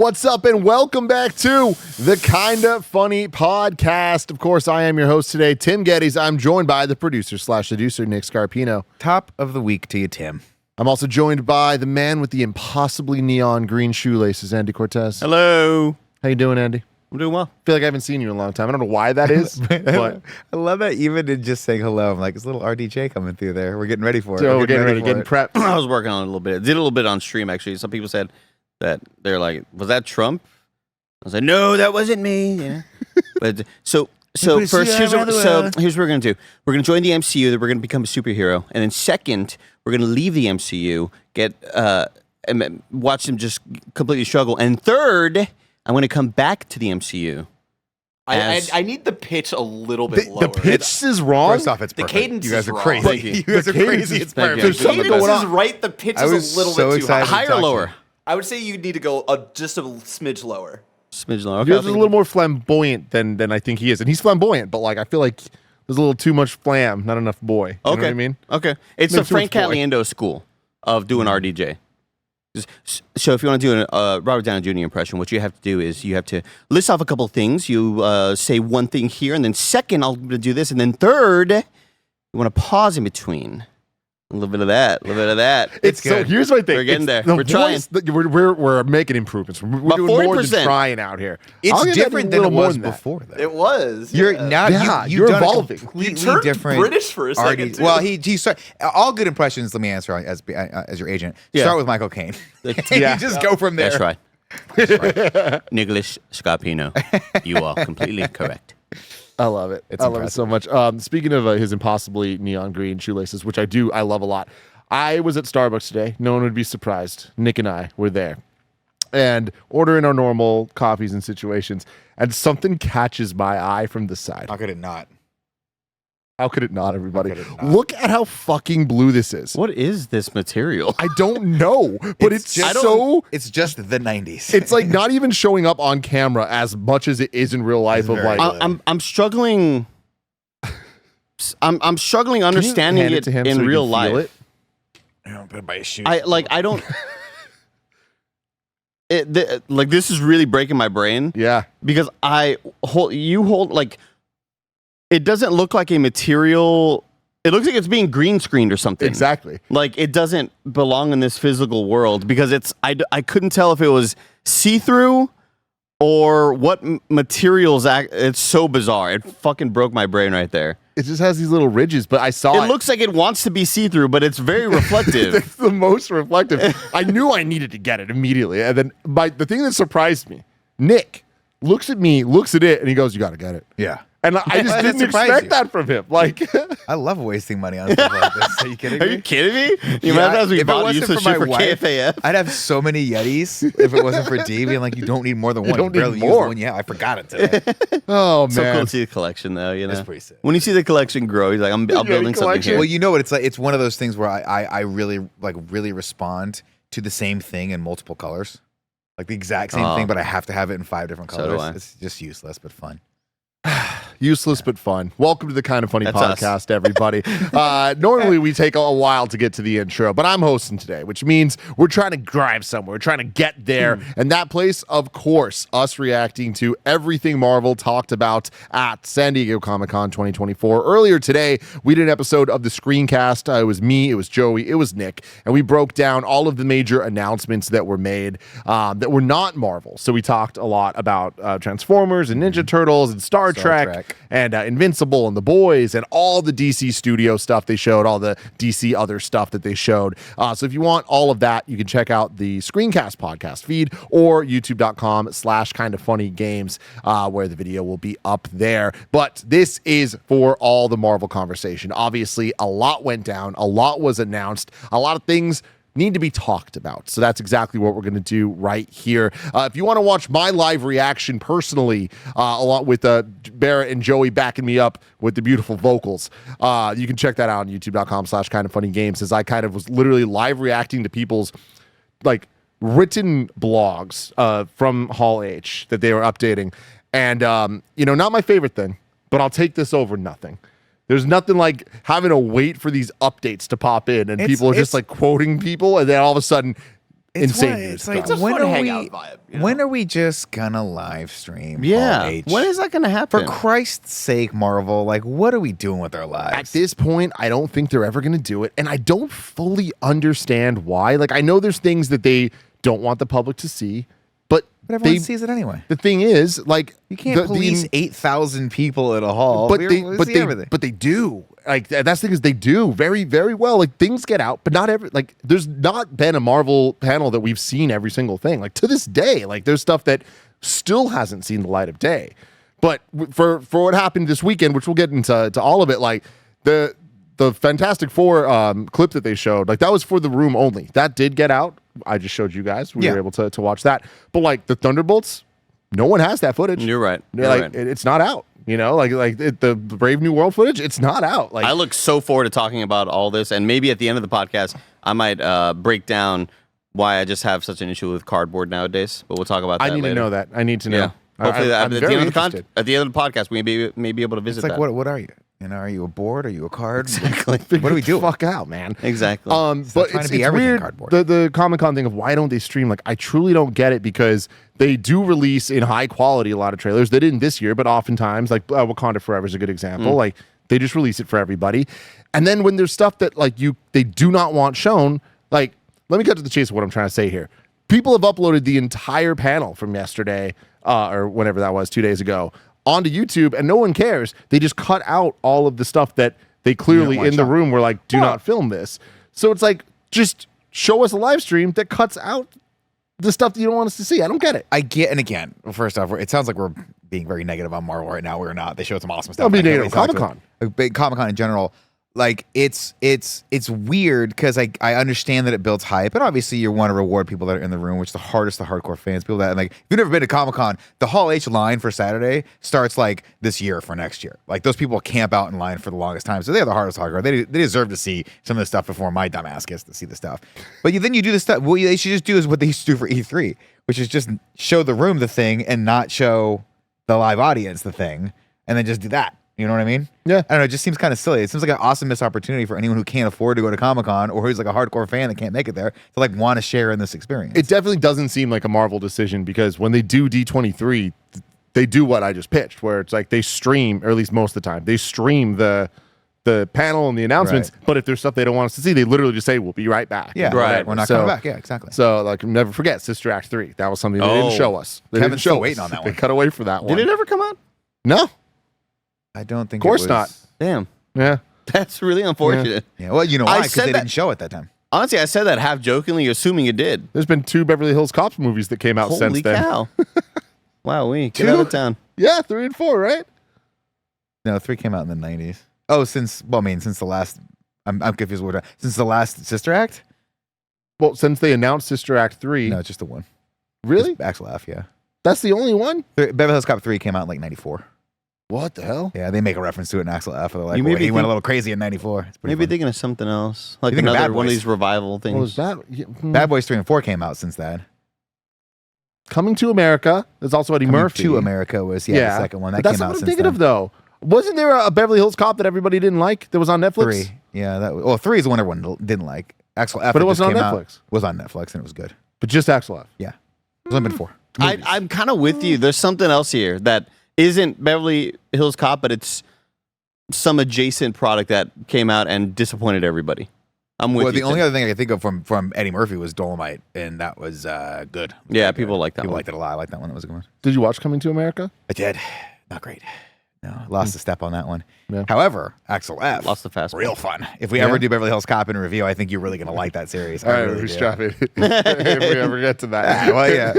What's up, and welcome back to the Kinda Funny podcast. Of course, I am your host today, Tim Geddes. I'm joined by the producer/seducer, Nick Scarpino. Top of the week to you, Tim. I'm also joined by the man with the impossibly neon green shoelaces, Andy Cortez. Hello. How you doing, Andy? I'm doing well. I feel like I haven't seen you in a long time. I don't know why that is, but I love that even in just saying hello, I'm like, it's a little RDJ coming through there. We're getting ready for it. so we're getting ready, getting it. prepped. I was working on it a little bit. Did a little bit on stream, actually. Some people said that they're like, was that Trump? I was like, no, that wasn't me. Yeah. But so first, here's what we're going to do. We're going to join the MCU, then we're going to become a superhero. And then second, we're going to leave the MCU, and watch them just completely struggle. And third, I'm going to come back to the MCU. I need the pitch a little bit lower. The pitch is wrong. First off, it's The perfect. cadence You guys is are wrong. crazy. Thank you. You guys are The cadence crazy. is- It's Thank you. perfect. There's something Cadence going is on. right. The pitch I is a was little so bit too excited. high. Higher or talk to lower? you. I would say you need to go just a smidge lower. Smidge lower. Okay, Yours is a little more flamboyant than I think he is. And he's flamboyant, but like I feel like there's a little too much flam, not enough boy. You know what I mean? Okay. It's Maybe the too much Frank boy. Caliendo school of doing RDJ. So if you want to do a Robert Downey Jr. impression, what you have to do is you have to list off a couple of things. You say one thing here, and then second, I'll do this, and then third, you want to pause in between. A little bit of that, a little bit of that. It's so good. here's my thing. We're getting It's there. the We're trying. voice that we're making improvements. We're About doing more than 40%. trying out here. It's I'll give that different a than it little more was than that. before, though. It was. You're yeah. now Yeah, you've you're done evolving. a completely You turned different British for a second, too. Well, he started all good impressions. Let me answer as your agent. Yeah. Start with Michael Caine. Yeah. You just go from there. That's right. Nicholas Scarpino, you are completely correct. I love it. It's I love it so much. Speaking of his impossibly neon green shoelaces, which I love a lot. I was at Starbucks today. No one would be surprised. Nick and I were there. And ordering our normal coffees and situations. And something catches my eye from the side. How could it not? How could it not, everybody? How could it not? Look at how fucking blue this is. What is this material? I don't know, but it's just- so... It's just the 90s. It's like not even showing up on camera as much as it is in real life. It's Of very like, blue. I'm struggling. I'm struggling Can you understanding hand it to him in so he real can life. feel it? Put it by his shoes. I don't. Like this is really breaking my brain Yeah. because you hold like it doesn't look like a material. It looks like it's being green screened or something. Exactly. Like it doesn't belong in this physical world because I couldn't tell if it was see through or what materials. It's so bizarre. It fucking broke my brain right there. It just has these little ridges, but I saw It looks like it wants to be see through, but it's very reflective. It's the most reflective. I knew I needed to get it immediately. And then the thing that surprised me, Nick looks at me, looks at it, and he goes, "You got to get it." Yeah. And I just That didn't surprised expect you. that from him. Like, I love wasting money on stuff like this. Are you kidding Are me? you kidding me? You Yeah, imagine as we if it bought wasn't useless for shit my for wife, KFAF? I'd have so many Yetis if it wasn't for D being like, you don't need more than one. don't need barely more. used the one. Yeah, I forgot it today. oh, So man. cool to see the collection, though. You know, It's pretty sick. when you see the collection grow, he's like, I'm building something collection. here. Well, you know what it's like? It's one of those things where I really respond to the same thing in multiple colors. Like the exact same thing, but I have to have it in 5 different So do colors. I. It's just useless, but fun. Useless but fun. Welcome to the Kind of Funny That's us. podcast, everybody. Normally we take a while to get to the intro, but I'm hosting today, which means we're trying to drive somewhere. We're trying to get there. And that place, of course, us reacting to everything Marvel talked about at San Diego Comic-Con 2024. Earlier today, we did an episode of the Screencast. It was me, it was Joey, it was Nick, and we broke down all of the major announcements that were made that were not Marvel. So we talked a lot about Transformers and Ninja Turtles and Star Trek. And Invincible and The Boys and all the DC studio stuff they showed, all the DC other stuff that they showed. So if you want all of that, you can check out the Screencast podcast feed or youtube.com/kindoffunnygames where the video will be up there. But this is for all the Marvel conversation. Obviously, a lot went down. A lot was announced. A lot of things need to be talked about. So that's exactly what we're going to do right here. If you want to watch my live reaction personally, along with Barrett and Joey backing me up with the beautiful vocals, you can check that out on youtube.com/kindoffunnygames, as I kind of was literally live reacting to people's like written blogs from Hall H that they were updating. And, not my favorite thing, but I'll take this over nothing. There's nothing like having to wait for these updates to pop in and people are just like quoting people, and then all of a sudden insanely It's like, It's a when fun are hangout we? vibe. You know? When are we just gonna live stream? Yeah. Hall H? When is that going to happen? For Christ's sake, Marvel, like, what are we doing with our lives? At this point, I don't think they're ever going to do it. And I don't fully understand why. Like, I know there's things that they don't want the public to see, but everyone sees it anyway. the thing is, like, You can't police 8,000 people at a hall. but We see everything. they do. Like, that's the thing is they do very, very well. Like, things get out, but not every, like, there's not been a Marvel panel that we've seen every single thing. Like, to this day, like, there's stuff that still hasn't seen the light of day. But for what happened this weekend, which we'll get into all of it, like, the Fantastic Four clip that they showed, like, that was for the room only. That did get out. I just showed you guys. We were able to watch that. But, like, the Thunderbolts, no one has that footage. You're right. You're like, right. it's not out. You know, the Brave New World footage, it's not out. Like, I look so forward to talking about all this, and maybe at the end of the podcast, I might break down why I just have such an issue with cardboard nowadays. But we'll talk about that I need later. to know that. I need to know. Yeah. Hopefully, I'm at, very the end interested. at the end of the podcast, we may be able to visit It's like, that. what are you? You know, are you a board? Are you a card? Exactly. What do we do? Fuck out, man. Exactly. But trying it's to be everything weird. cardboard. The Comic-Con thing of why don't they stream? Like, I truly don't get it because they do release in high quality a lot of trailers. They didn't this year, but oftentimes, like Wakanda Forever is a good example. Like, they just release it for everybody. And then when there's stuff that like they do not want shown, like, let me get to the chase of what I'm trying to say here. People have uploaded the entire panel from yesterday, or whenever that was, 2 days ago, onto YouTube, and no one cares. They just cut out all of the stuff that they clearly in the room were like, do not film this. So it's like, just show us a live stream that cuts out the stuff that you don't want us to see. I don't get it. I get, and again, first off, it sounds like we're being very negative on Marvel right now. We're not. They showed some awesome stuff. I'll be I can't negative really on talk to Comic-Con. it. Big Comic-Con in general. Like, it's weird because I understand that it builds hype, and obviously you want to reward people that are in the room, which is the hardest to hardcore fans. People that, like, if you've never been to Comic-Con, the Hall H line for Saturday starts like this year for next year. Like, those people camp out in line for the longest time, so they're the hardest hardcore. They deserve to see some of the stuff before my dumb ass gets to see the stuff. But then you do the stuff. What they should just do is what they used to do for E3, which is just show the room the thing and not show the live audience the thing, and then just do that. You know what I mean? Yeah. I don't know. It just seems kind of silly. It seems like an awesome missed opportunity for anyone who can't afford to go to Comic-Con or who's like a hardcore fan that can't make it there to like want to share in this experience. It definitely doesn't seem like a Marvel decision because when they do D23, they do what I just pitched, where it's like they stream, or at least most of the time, they stream the panel and the announcements. Right. But if there's stuff they don't want us to see, they literally just say, "We'll be right back." Yeah, Right. We're not coming back. Yeah, exactly. So, like, never forget Sister Act 3. That was something they didn't show us. They Kevin's didn't show still us. waiting on that They one. cut away from that one. Did it ever come out? No. I don't think. Of course it was, not. Damn. Yeah. That's really unfortunate. Yeah. Well, you know I why? Because said they that- didn't show it that time. Honestly, I said that half jokingly, assuming it did. There's been 2 Beverly Hills Cops movies that came out Holy since then. cow. Wow, we get 2? out of town. Yeah, 3 and 4, right? No, 3 came out in the 90s. Oh, since the last. I'm confused. Since the last Sister Act? Well, since they announced Sister Act 3. No, it's just the one. Really? Just Axel F. Yeah. That's the only one? Beverly Hills Cop 3 came out in like 94. What the hell? Yeah, they make a reference to it in Axel F. They're like, You well, maybe he went a think- little crazy in 94. It's pretty Maybe funny. thinking of something else. Like You think of another Bad one of Boys? these revival things. What was that? Yeah, Bad Boys 3 and 4 came out since then. Coming to America. There's also Eddie Coming Murphy. to America was the second one. That But that's came what out I'm since thinking then. of, though. Wasn't there a Beverly Hills Cop that everybody didn't like that was on Netflix? 3. Yeah, that was, well, 3 is the one everyone didn't like. Axel F. But it that just wasn't on came out, Netflix. was on Netflix and it was good. But just Axel F. Yeah. There's only been 4. I'm kind of with you. There's something else here that isn't Beverly Hills Cop, but it's some adjacent product that came out and disappointed everybody. I'm with Well, you. the only Tim. other thing I could think of from Eddie Murphy was Dolomite, and that was good. Yeah, people like that People one. liked it a lot. I like that one. That was a good one. Did you watch Coming to America? I did. Not great. No, lost a step on that one. Yeah. However, Axel F. Lost the fast Real fun. If we ever do Beverly Hills Cop in review, I think you're really going to like that series. All I right, really we do. strap it if we ever get to that. Well, yeah.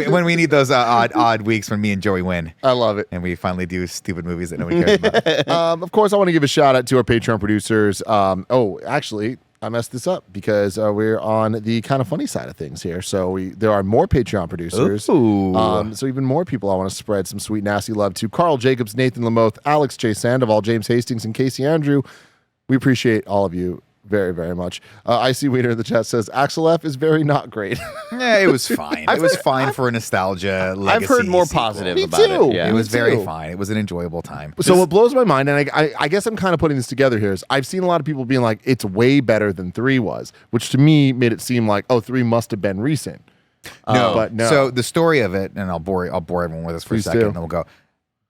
When we need those odd weeks when me and Joey win, I love it. and we finally do stupid movies that nobody cares about. Of course, I want to give a shout out to our Patreon producers. Actually, I messed this up because we're on the kind of funny side of things here. So there are more Patreon producers. Ooh. So even more people I want to spread some sweet, nasty love to. Carl Jacobs, Nathan Lamoth, Alex J. Sandoval, James Hastings, and Casey Andrew. We appreciate all of you very, very much. Icy Wiener in the chat says Axel F is very not great. Yeah, it was fine. It was fine for a nostalgia legacy I've heard more sequel. positive Me about too. it. Yeah. It was Me very too. fine. It was an enjoyable time. So what blows my mind, and I guess I'm kind of putting this together here, is I've seen a lot of people being like, it's way better than 3 was, which to me made it seem like, 3 must have been recent. No, but no. So the story of it, and I'll bore everyone with this for Please a second, do. and then we'll go.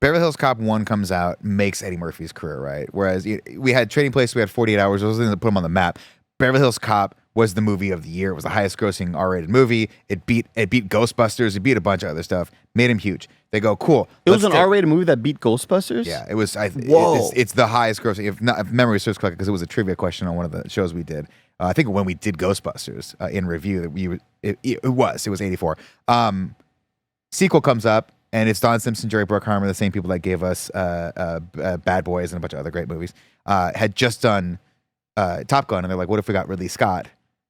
Beverly Hills Cop 1 comes out, makes Eddie Murphy's career, right? Whereas we had Trading Places, we had 48 Hours, those things that put him on the map. Beverly Hills Cop was the movie of the year. It was the highest grossing R-rated movie. It beat Ghostbusters. It beat a bunch of other stuff. Made him huge. They go, cool. It was an R-rated movie that beat Ghostbusters? Yeah, it was. Whoa. It's the highest grossing. If memory serves correctly, because it was a trivia question on one of the shows we did. I think when we did Ghostbusters in review, it was 84. Sequel comes up, and it's Don Simpson, Jerry Bruckheimer, the same people that gave us Bad Boys and a bunch of other great movies. Had just done Top Gun, and they're like, what if we got Ridley Scott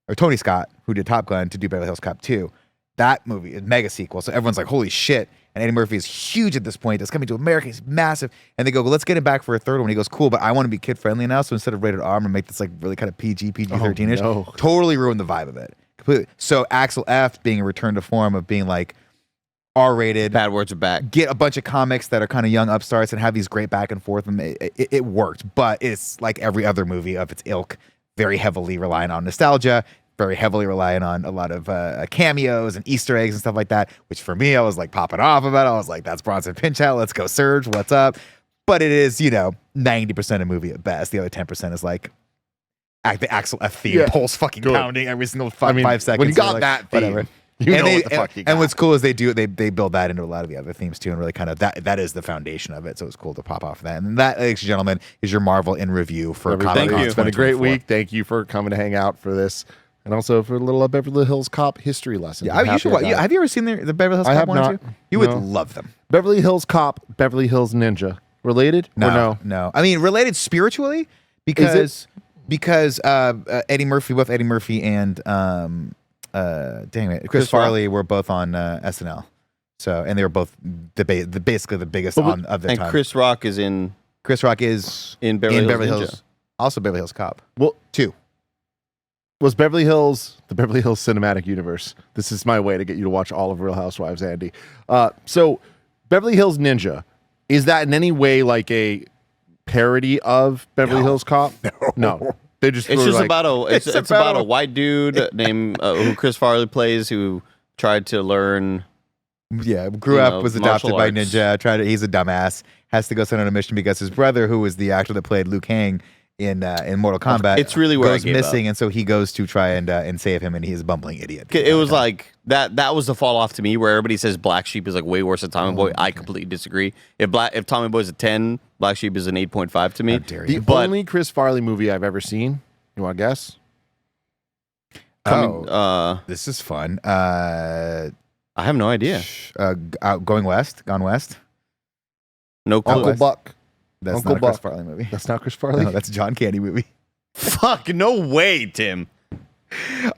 or Tony Scott, who did Top Gun, to do Beverly Hills Cop 2? That movie is mega sequel, so everyone's like, holy shit. And Eddie Murphy is huge at this point. It's coming to America. He's massive. And they go, well, let's get him back for a third one. He goes, cool, but I want to be kid friendly now. So instead of rated R, I'm gonna make this like really kind of PG-13ish. no. Totally ruined the vibe of it. Completely. So Axel F being a return to form of being like R-rated. Bad words are back. Get a bunch of comics that are kind of young upstarts and have these great back and forth. And it worked, but it's like every other movie of its ilk, very heavily relying on nostalgia, very heavily relying on a lot of cameos and Easter eggs and stuff like that, which for me, I was like popping off about. I was like, that's Bronson Pinchot. Let's go Surge. What's up? But it is, 90% a movie at best. The other 10% is like the Axel F theme, pulse fucking pounding every single 5 seconds. When you got You're that theme, whatever. you and know what the fuck you got. And what's cool is they build that into a lot of the other themes too, and really kind of that is the foundation of it. So it's cool to pop off that. And that, ladies and gentlemen, is your Marvel in review for Everything. Comic-Con Thank you. It's been a great 2024. week. Thank you for coming to hang out for this. And also for a little Beverly Hills Cop history lesson. Yeah, you should watch. Have you ever seen the Beverly Hills I Cop have 1 and not. 2? You would No. love them. Beverly Hills Cop, Beverly Hills Ninja. Related? Or no? No. I mean, related spiritually because Eddie Murphy, both Eddie Murphy and Chris Farley were both on SNL. So, and they were both basically the biggest of their And time. Chris Rock is in Chris Rock is in Beverly Hills Ninja. also Beverly Hills Cop. Well, 2. was Beverly Hills the Beverly Hills Cinematic Universe? This is my way to get you to watch all of Real Housewives, Andy. So Beverly Hills Ninja, is that in any way like a parody of Beverly Hills Cop? No. They just It's were just like, about a white dude named who Chris Farley plays who tried to learn. Yeah, grew up, was adopted martial by arts. Ninja. He's a dumbass. Has to go send on a mission because his brother, who was the actor that played Liu Kang in Mortal Kombat, It's really where I goes gave missing, and so he goes to try and save him, and he's a bumbling idiot. It was like that. That was the fall off to me, where everybody says Black Sheep is like way worse than Tommy Boy. I completely disagree. If Tommy Boy's a 10, Black Sheep is an 8.5 to me. How dare you. the only Chris Farley movie I've ever seen. You want to guess? This is fun. I have no idea. Gone West. No clue. Uncle Buck. That's Uncle not a Chris Buck. Farley movie. That's not Chris Farley. No, that's a John Candy movie. Fuck, no way, Tim.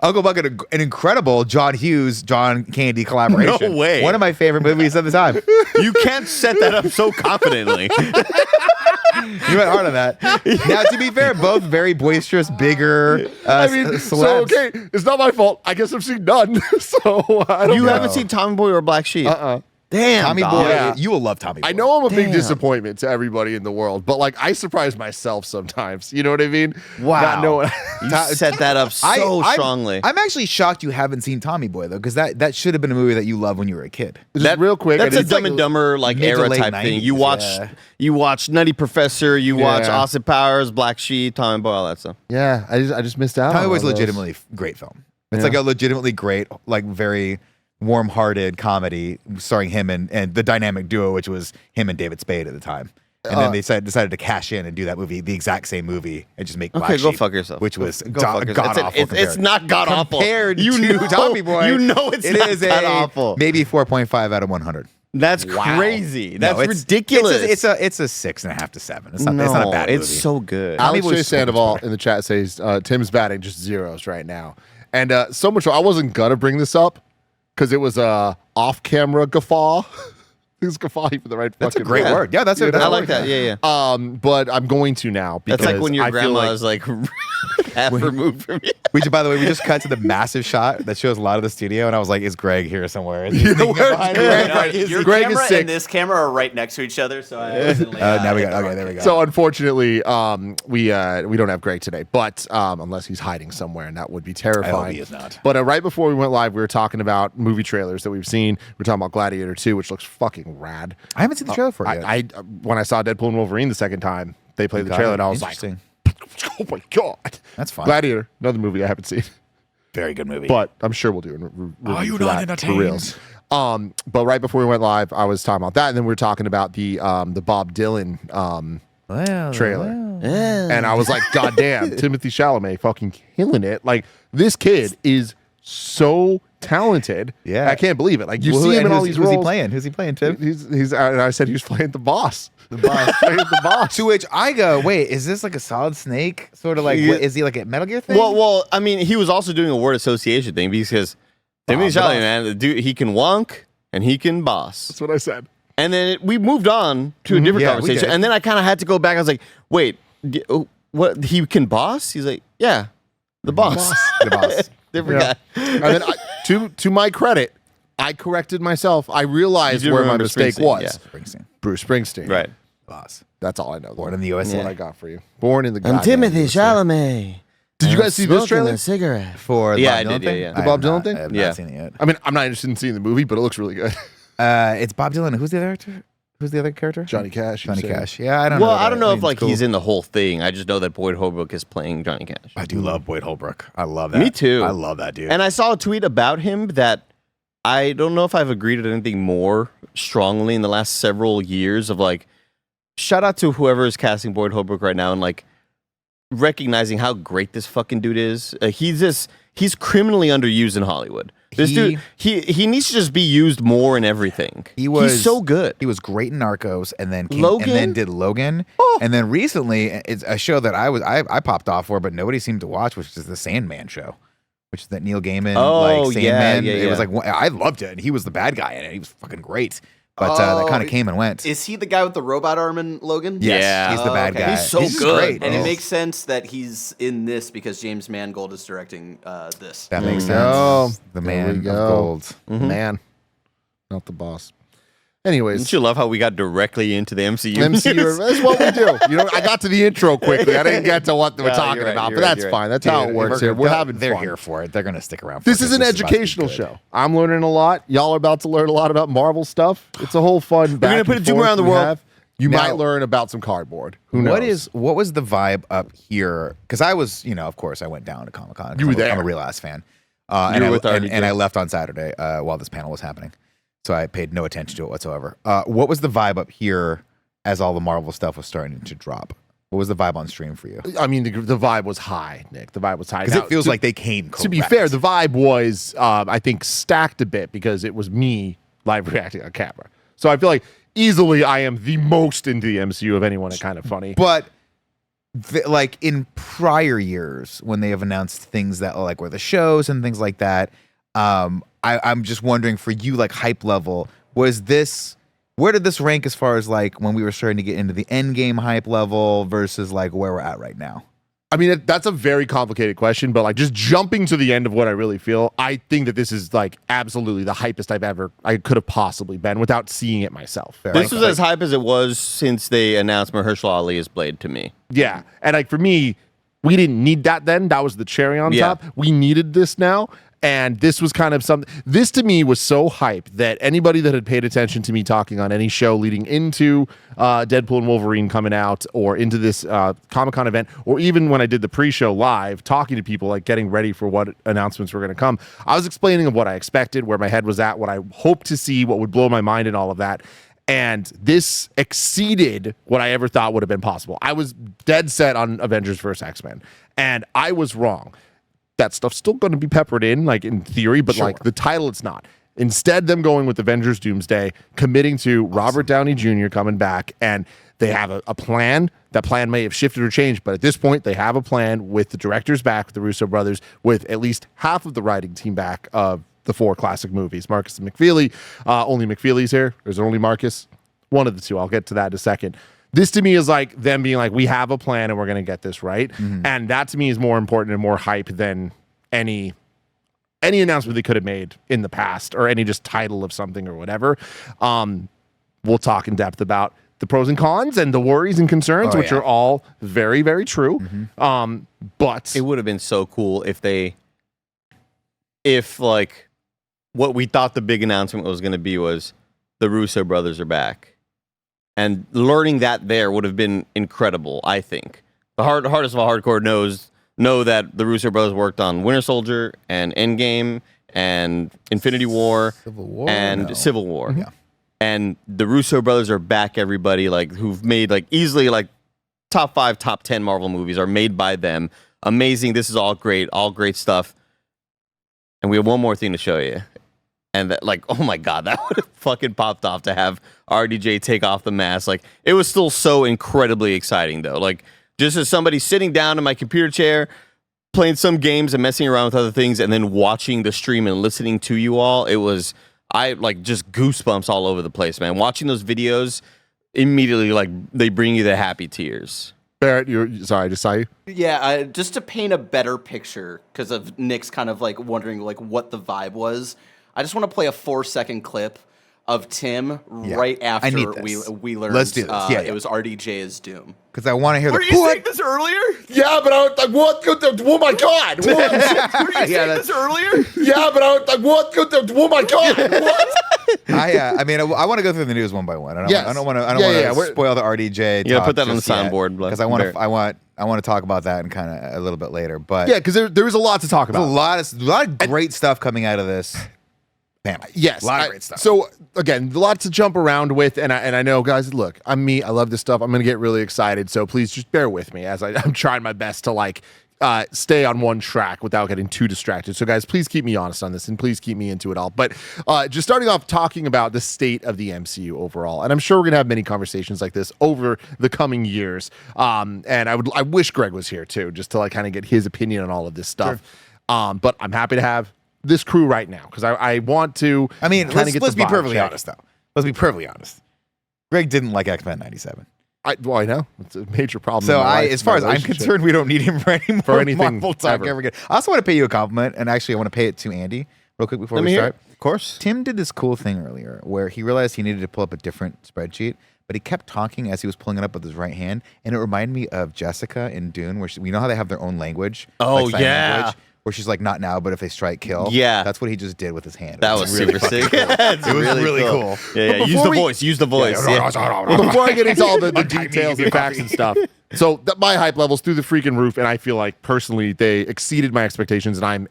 Uncle Buck, an incredible John Hughes, John Candy collaboration. No way. One of my favorite movies of the time. You can't set that up so confidently. You went hard on that. Now, to be fair, both very boisterous, bigger. I mean, so celebs. okay, it's not my fault. I guess I've seen none. So I don't You know. haven't seen Tommy Boy or Black Sheep? Damn, Tommy dog. Boy, Yeah. you will love Tommy Boy. I know I'm a big Damn. disappointment to everybody in the world, but like I surprise myself sometimes. You know what I mean? Wow. Not knowing. You set that up so strongly. I'm actually shocked you haven't seen Tommy Boy though, because that should have been a movie that you loved when you were a kid. Just real quick. That's and a it's Dumb like- and Dumber like mid to era late type thing. 90s, You watch Nutty Professor, you watch Yeah. Austin Powers, Black Sheep, Tommy Boy, all that stuff. Yeah, I just missed out. Tommy on Boy's all those. legitimately great film. It's Yeah. like a legitimately great, like very warm-hearted comedy starring him and the dynamic duo, which was him and David Spade at the time. And then they decided to cash in and do that movie, the exact same movie, and just make Black Okay, go Sheep, fuck yourself. which was Go fuck yourself. god awful. It's not god awful. Compared You to know- Tommy Boy, you know it's it not is god a awful. maybe 4.5 out of 100. That's crazy. That's No, it's- ridiculous. It's a 6.5 to 7. It's not a bad movie. It's so good. Tommy Alex J. Boy's so much Sandoval better. in the chat says Tim's batting just zeros right now, and so much. I wasn't gonna bring this up because it was a off-camera guffaw. It's guffaw for the right. That's a fucking great word. word. Yeah, that's a I like that. Yeah, yeah. But I'm going to now because That's like when your I feel grandma like is like, half removed from you. By the way, we just cut to the massive shot that shows a lot of the studio, and I was like, "Is Greg here somewhere?" Is he Yeah, sneaking where's behind Greg? me? Right. Your Greg is camera sick. and this camera are right next to each other, so I instantly. Now we hit got. the Okay, there we wrong go. So unfortunately, we don't have Greg today, but unless he's hiding somewhere, and that would be terrifying. I hope he is not. But right before we went live, we were talking about movie trailers that we've seen. We were talking about Gladiator 2, which looks fucking rad. I haven't seen the trailer for it yet. I when I saw Deadpool and Wolverine the second time, they played the trailer, and I was like, Interesting. "Oh my god, That's fun. Gladiator, another movie I haven't seen, Very good movie. but I'm sure we'll do a review you for not that, entertained? for reals." But right before we went live, I was talking about that, and then we were talking about the Bob Dylan trailer. And I was like, God damn, Timothy Chalamet fucking killing it. Like, this kid is so talented. Yeah. I can't believe it. Like, you Well, see him in and all who's- these who's roles. he playing? Who's he playing, Tim? He's and I said he was playing the boss. The boss. Playing the boss. To which I go, wait, is this like a Solid Snake? Sort of like, Yeah. is he like a Metal Gear thing? Well, I mean, he was also doing a word association thing because Timothy the Chalamet, boss. man, the dude, he can wonk and he can boss. That's what I said. And then we moved on to a different Yeah, we conversation. did. And then I kind of had to go back. I was like, wait, what? He can boss? He's like, yeah, the boss. The boss. Different Yeah. guy. And then to my credit, I corrected myself. I realized You do where my remember mistake Springsteen, was. yeah. Springsteen. Bruce Springsteen. Right. Boss. That's all I know. Born in the USA. That's what I got for you. Born in the I'm goddamn Timothy USA. Chalamet. Did you guys see this trailer? A cigarette. For the Yeah, Bob I Dylan did, thing? yeah. I The have Bob Dylan not- thing? I have Yeah. not seen it yet. I mean, I'm not interested in seeing the movie, but it looks really good. It's Bob Dylan. Who's the other actor? Who's the other character? Johnny Cash. you Johnny say. Cash. Yeah, I don't know. Well, I don't know that. if like Cool. he's in the whole thing. I just know that Boyd Holbrook is playing Johnny Cash. I do love Boyd Holbrook. I love that. Me too. I love that dude. And I saw a tweet about him that I don't know if I've agreed with anything more strongly in the last several years of like, shout out to whoever is casting Boyd Holbrook right now and like recognizing how great this fucking dude is. He's criminally underused in Hollywood. This dude, he needs to just be used more in everything. He's so good. He was great in Narcos, and then Logan? and then did Logan, Oh. and then recently it's a show that I popped off for, but nobody seemed to watch, which is the Sandman show, which is that Neil Gaiman Oh, like yeah, Sandman. yeah, It was yeah. like I loved it, and he was the bad guy in it. He was fucking great, but that kind of came and went. Is he the guy with the robot arm in Logan? Yes, Yeah. he's the Oh, bad okay. guy. He's so just good, great, bro. And bro. it makes sense that he's in this because James Mangold is directing this. That makes go. sense. The There man we of go. gold. Man, not the boss. Anyways, Don't you love how we got directly into the MCU? MCU. That's what we do. You know, I got to the intro quickly. I didn't get to what we're Yeah, talking you're right, about, you're but right, that's you're fine. right. That's how it works here. We're having They're fun. here for it. They're gonna stick around. This for it is 'cause an about to be educational good. show. I'm learning a lot. Y'all are about to learn a lot about Marvel stuff. It's a whole fun. We're gonna put a Doom around the world. You Now- might learn about some cardboard. Who knows? What was the vibe up here? Because I was, of course, I went down to Comic Con. You were there. I'm a real ass fan. You And were I, with and, RDJ. and I left on Saturday while this panel was happening, so I paid no attention to it whatsoever. What was the vibe up here as all the Marvel stuff was starting to drop? What was the vibe on stream for you? I mean, the vibe was high, Nick. The vibe was high. Because Now, it feels to- like they came. To be correct. fair, the vibe was, I think, stacked a bit because it was me live reacting on camera. So I feel like easily I am the most into the MCU of anyone at Kind of Funny. But like in prior years, when they have announced things that like were the shows and things like that, I'm just wondering for you, like hype level, was this? Where did this rank as far as like when we were starting to get into the Endgame hype level versus like where we're at right now? I mean, that's a very complicated question, but like just jumping to the end of what I really feel, I think that this is like absolutely the hypest I could have possibly been without seeing it myself. Fair. This was as hype as it was since they announced Mahershala Ali as Blade to me. Yeah. And like for me, we didn't need that then. That was the cherry on Yeah. top. We needed this now. And this was kind of something, this to me was so hype that anybody that had paid attention to me talking on any show leading into Deadpool and Wolverine coming out or into this Comic-Con event, or even when I did the pre-show live, talking to people, like getting ready for what announcements were going to come, I was explaining of what I expected, where my head was at, what I hoped to see, what would blow my mind and all of that. And this exceeded what I ever thought would have been possible. I was dead set on Avengers vs. X-Men, and I was wrong. That stuff's still going to be peppered in, like in theory, but like the title, it's not. Instead, them going with Avengers Doomsday, committing to Robert Downey Jr. coming back, and they have a plan. That plan may have shifted or changed, but at this point, they have a plan with the directors back, with the Russo brothers, with at least half of the writing team back of the 4 classic movies. Marcus and McFeely. Only McFeely's here. There's only Marcus. One of the two. I'll get to that in a second. This to me is like them being like, we have a plan and we're going to get this right. And that to me is more important and more hype than any announcement they could have made in the past or any just title of something or whatever. We'll talk in depth about the pros and cons and the worries and concerns, which are all very, very true. But it would have been so cool if like what we thought the big announcement was going to be was the Russo brothers are back. And learning that there would have been incredible, I think. The hardest of all hardcore know that the Russo brothers worked on Winter Soldier and Endgame and Infinity War, Civil War. Yeah. And the Russo brothers are back, everybody, like who've made like easily like top 5, top 10 Marvel movies are made by them. Amazing. This is all great stuff. And we have one more thing to show you. And that, like, oh my God, that would have fucking popped off to have RDJ take off the mask. Like, it was still so incredibly exciting, though. Like, just as somebody sitting down in my computer chair, playing some games and messing around with other things, and then watching the stream and listening to you all, I like just goosebumps all over the place, man. Watching those videos immediately, like, they bring you the happy tears. Barrett, sorry, I just saw you. Yeah, just to paint a better picture, because of Nick's kind of like wondering like what the vibe was. I just want to play a 4-second clip of Tim right after we learned Let's do this. it was RDJ as Doom. Because I want to hear Were you saying this earlier? Yeah, but I was like, what? Oh my God. What? Were you saying this earlier? Yeah, but I was like, what? Oh my God. What? I mean, I want to go through the news one by one. I don't want to spoil the RDJ. You gotta put that on the soundboard because I want to talk about that and kind of a little bit later. But yeah, because there was a lot to talk about. There's a lot of great stuff coming out of this. Panel. Yes, a lot of great stuff. So again, a lot to jump around with, and I know, guys. Look, I'm me. I love this stuff. I'm gonna get really excited. So please just bear with me as I'm trying my best to like stay on one track without getting too distracted. So guys, please keep me honest on this, and please keep me into it all. But just starting off talking about the state of the MCU overall, and I'm sure we're gonna have many conversations like this over the coming years. And I wish Greg was here too, just to like kind of get his opinion on all of this stuff. Sure. But I'm happy to have this crew right now because I want to. I mean, let's be perfectly honest though. Let's be perfectly honest. Greg didn't like X-Men '97. I know it's a major problem. So as far as I'm concerned, we don't need him for any more anything Marvel talk ever again. I also want to pay you a compliment, and actually, I want to pay it to Andy real quick before we start. Of course, Tim did this cool thing earlier where he realized he needed to pull up a different spreadsheet, but he kept talking as he was pulling it up with his right hand, and it reminded me of Jessica in Dune, where we know how they have their own language. Oh, like sign yeah. language, where she's like, not now, but if they strike, kill. Yeah. That's what he just did with his hand. that was super sick. It was really cool. Yeah, use the voice. Well, before I get into all the details and facts and stuff, so my hype levels through the freaking roof, and I feel like personally they exceeded my expectations, and I'm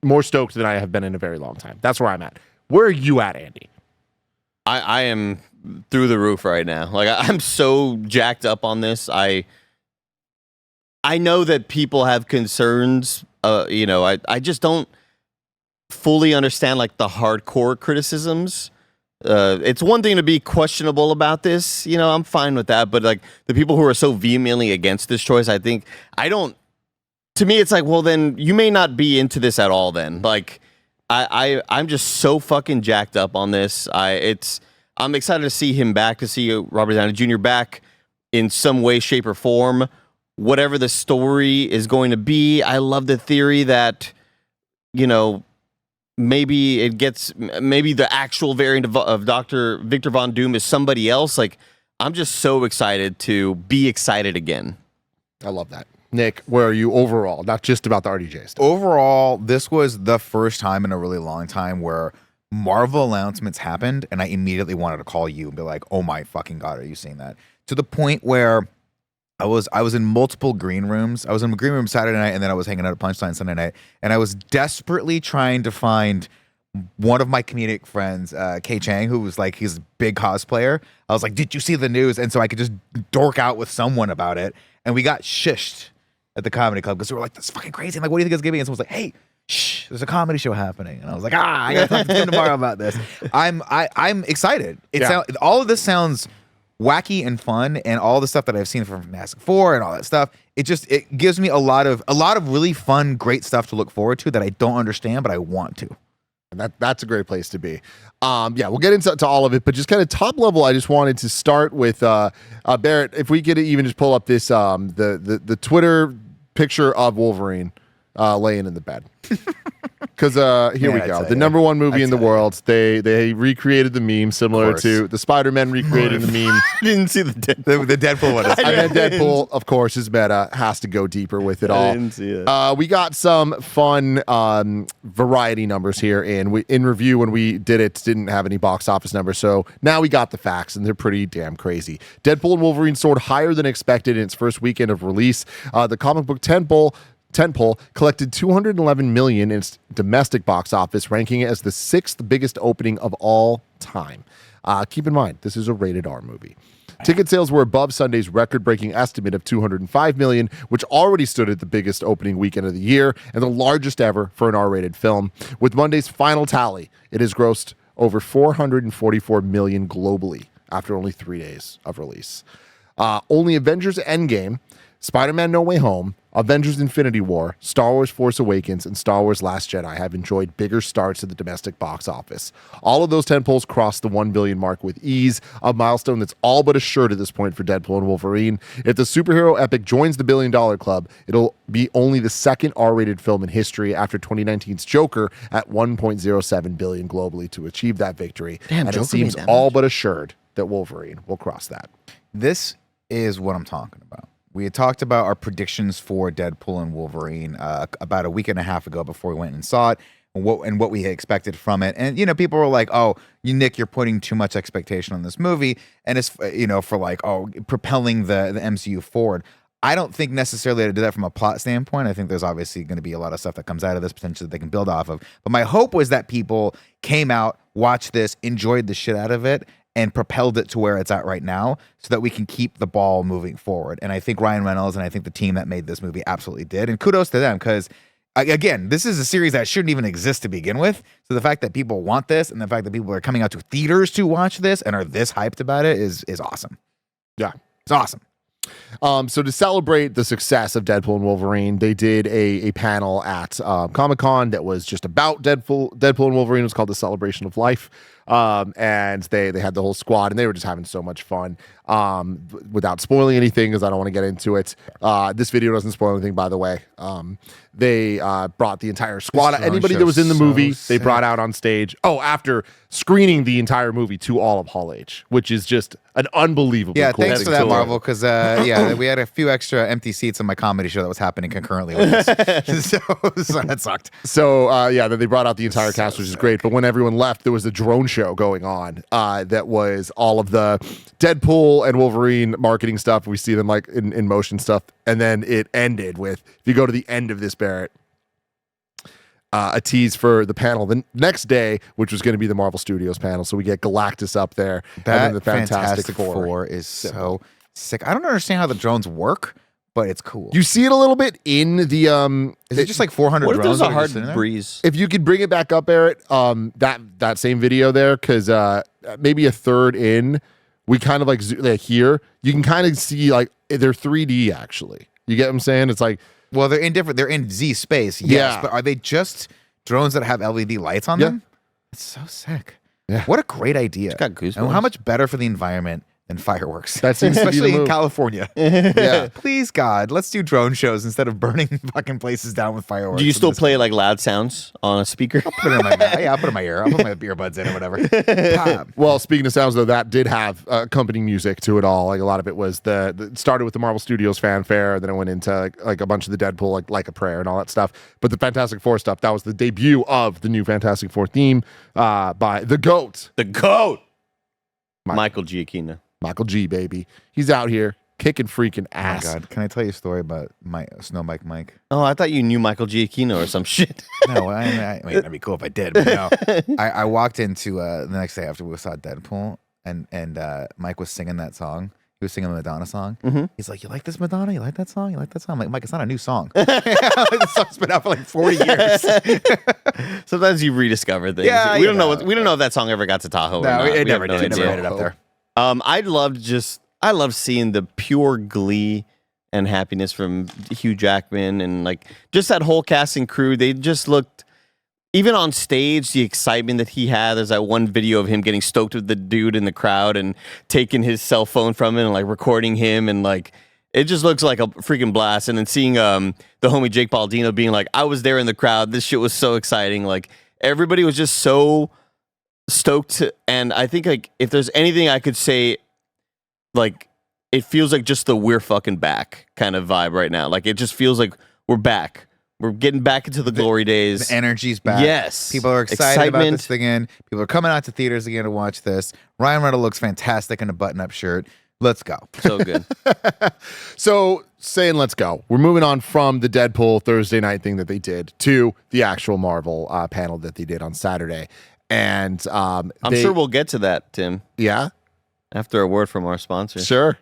more stoked than I have been in a very long time. That's where I'm at. Where are you at, Andy? I am through the roof right now. Like I'm so jacked up on this. I know that people have concerns. I just don't fully understand like the hardcore criticisms. It's one thing to be questionable about this, I'm fine with that, but like the people who are so vehemently against this choice, to me it's like, well then you may not be into this at all then. Like I'm just so fucking jacked up on this. I'm excited to see him back, to see Robert Downey Jr. back in some way, shape, or form. Whatever the story is going to be, I love the theory that, maybe the actual variant of Dr. Victor Von Doom is somebody else. Like, I'm just so excited to be excited again. I love that. Nick, where are you overall? Not just about the RDJ stuff. Overall, this was the first time in a really long time where Marvel announcements happened, and I immediately wanted to call you and be like, oh my fucking God, are you seeing that? To the point where I was in multiple green rooms. I was in a green room Saturday night, and then I was hanging out at Punchline Sunday night, and I was desperately trying to find one of my comedic friends, Kay Chang, who was like, he's a big cosplayer. I was like, did you see the news? And so I could just dork out with someone about it, and we got shished at the comedy club because we were like, that's fucking crazy. I'm like, what do you think it's gonna be? And someone was like, hey, shh, there's a comedy show happening. And I was like, I gotta talk to Tim tomorrow about this. I'm excited. All of this sounds wacky and fun, and all the stuff that I've seen from Fantastic Four and all that stuff, it gives me a lot of really fun, great stuff to look forward to that I don't understand, but I want to. And that's a great place to be. We'll get into all of it, but just kind of top level, I just wanted to start with Barrett. If we could even just pull up this the Twitter picture of Wolverine laying in the bed. Because here we go. The number one movie in the world. They recreated the meme similar to the Spider-Man recreating the meme. I didn't see the Deadpool one. And then Deadpool, of course, is meta, has to go deeper with it all. I didn't see it. We got some fun variety numbers here, and we in review when we did it didn't have any box office numbers. So now we got the facts, and they're pretty damn crazy. Deadpool and Wolverine soared higher than expected in its first weekend of release. The comic book tentpole collected $211 million in its domestic box office, ranking it as the 6th biggest opening of all time. Keep in mind, this is a rated R movie. Ticket sales were above Sunday's record-breaking estimate of $205 million, which already stood at the biggest opening weekend of the year and the largest ever for an R-rated film. With Monday's final tally, it has grossed over $444 million globally after only 3 days of release. Only Avengers Endgame, Spider-Man No Way Home, Avengers Infinity War, Star Wars Force Awakens, and Star Wars Last Jedi have enjoyed bigger starts at the domestic box office. All of those tentpoles crossed the $1 billion mark with ease, a milestone that's all but assured at this point for Deadpool and Wolverine. If the superhero epic joins the $1 billion club, it'll be only the second R-rated film in history after 2019's Joker at $1.07 billion globally to achieve that victory. Damn, and Joker it seems made that all much. but assured that Wolverine will cross that. This is what I'm talking about. We had talked about our predictions for Deadpool and Wolverine about a week and a half ago before we went and saw it, and what we had expected from it. And people were like, "Oh, Nick, you're putting too much expectation on this movie," and it's for like, propelling the MCU forward. I don't think necessarily to do that from a plot standpoint. I think there's obviously going to be a lot of stuff that comes out of this potentially that they can build off of. But my hope was that people came out, watched this, enjoyed the shit out of it, and propelled it to where it's at right now so that we can keep the ball moving forward. And I think Ryan Reynolds and I think the team that made this movie absolutely did. And kudos to them because, again, this is a series that shouldn't even exist to begin with. So the fact that people want this and the fact that people are coming out to theaters to watch this and are this hyped about it is awesome. Yeah. It's awesome. So to celebrate the success of Deadpool and Wolverine, they did a panel at Comic-Con that was just about Deadpool and Wolverine. It was called The Celebration of Life. And they had the whole squad, and they were just having so much fun. Without spoiling anything, because I don't want to get into it. This video doesn't spoil anything, by the way. They brought the entire squad. Anybody that was in the movie, they brought out on stage. Oh, after screening the entire movie to all of Hall H, which is just an unbelievable. Yeah, cool thanks thing for that, to do. Marvel, because we had a few extra empty seats in my comedy show that was happening concurrently with this. so that sucked. So then they brought out the entire cast, which is great. But when everyone left, there was a drone show going on that was all of the Deadpool and Wolverine marketing stuff. We see them like in motion stuff, and then it ended with, if you go to the end of this, Barrett, a tease for the panel the next day, which was going to be the Marvel Studios panel. So we get Galactus up there, and then the Fantastic Four is so sick. I don't understand how the drones work, but it's cool. You see it a little bit in the Is it just like 400 What if drones? there's a that are hard just sitting there? breeze? if you could bring it back up, Barrett, that same video there, because maybe a third in, we kind of like here, you can kind of see like they're 3D actually. You get what I'm saying? It's like, Well, they're in Z space, yes, Yeah. but are they just drones that have LED lights on them? It's so sick. Yeah. What a great idea. got goosebumps. And how much better for the environment than fireworks? That seems to be the Especially in move. California. yeah. Please, God, let's do drone shows instead of burning fucking places down with fireworks. Do you still And this- play like loud sounds on a speaker? Put it in my mouth. Yeah, I'll put it in my ear. I'll put my earbuds in or whatever. Pop. Well, speaking of sounds, though, that did have accompanying music to it all. Like a lot of it was it started with the Marvel Studios fanfare, then it went into like a bunch of the Deadpool, like a prayer and all that stuff. But the Fantastic Four stuff, that was the debut of the new Fantastic Four theme by the GOAT, The GOAT! Michael Giacchino. Michael G, baby. He's out here kicking freaking Oh my ass. God. Can I tell you a story about Snow Mike? Oh, I thought you knew Michael Giacchino or some shit. No, I mean, that'd be cool if I did, but no. I walked into the next day after we saw Deadpool, and Mike was singing that song. He was singing the Madonna song. Mm-hmm. He's like, "You like this Madonna? You like that song? You like that song?" I'm like, "Mike, it's not a new song. The song's been out for like 40 years." Sometimes you rediscover things. Yeah, we don't you know. know. We don't know if that song ever got to Tahoe. or No, not. it We have never no did. It never idea. made it up there. I love seeing the pure glee and happiness from Hugh Jackman and like just that whole cast and crew. They just looked, even on stage, the excitement that he had. There's that one video of him getting stoked with the dude in the crowd and taking his cell phone from him and like recording him, and like it just looks like a freaking blast. And then seeing the homie Jake Baldino being like, I was there in the crowd. This shit was so exciting. Like everybody was just so stoked. And I think like if there's anything I could say, like it feels like just the we're fucking back kind of vibe right now. Like it just feels like we're back. We're getting back into the glory days. The energy's back. Yes. People are excited about this again. People are coming out to theaters again to watch this. Ryan Reynolds looks fantastic in a button-up shirt. Let's go. So good. So saying let's go. We're moving on from the Deadpool Thursday night thing that they did to the actual Marvel panel that they did on Saturday. And I'm sure we'll get to that, Tim. Yeah? After a word from our sponsor. Sure.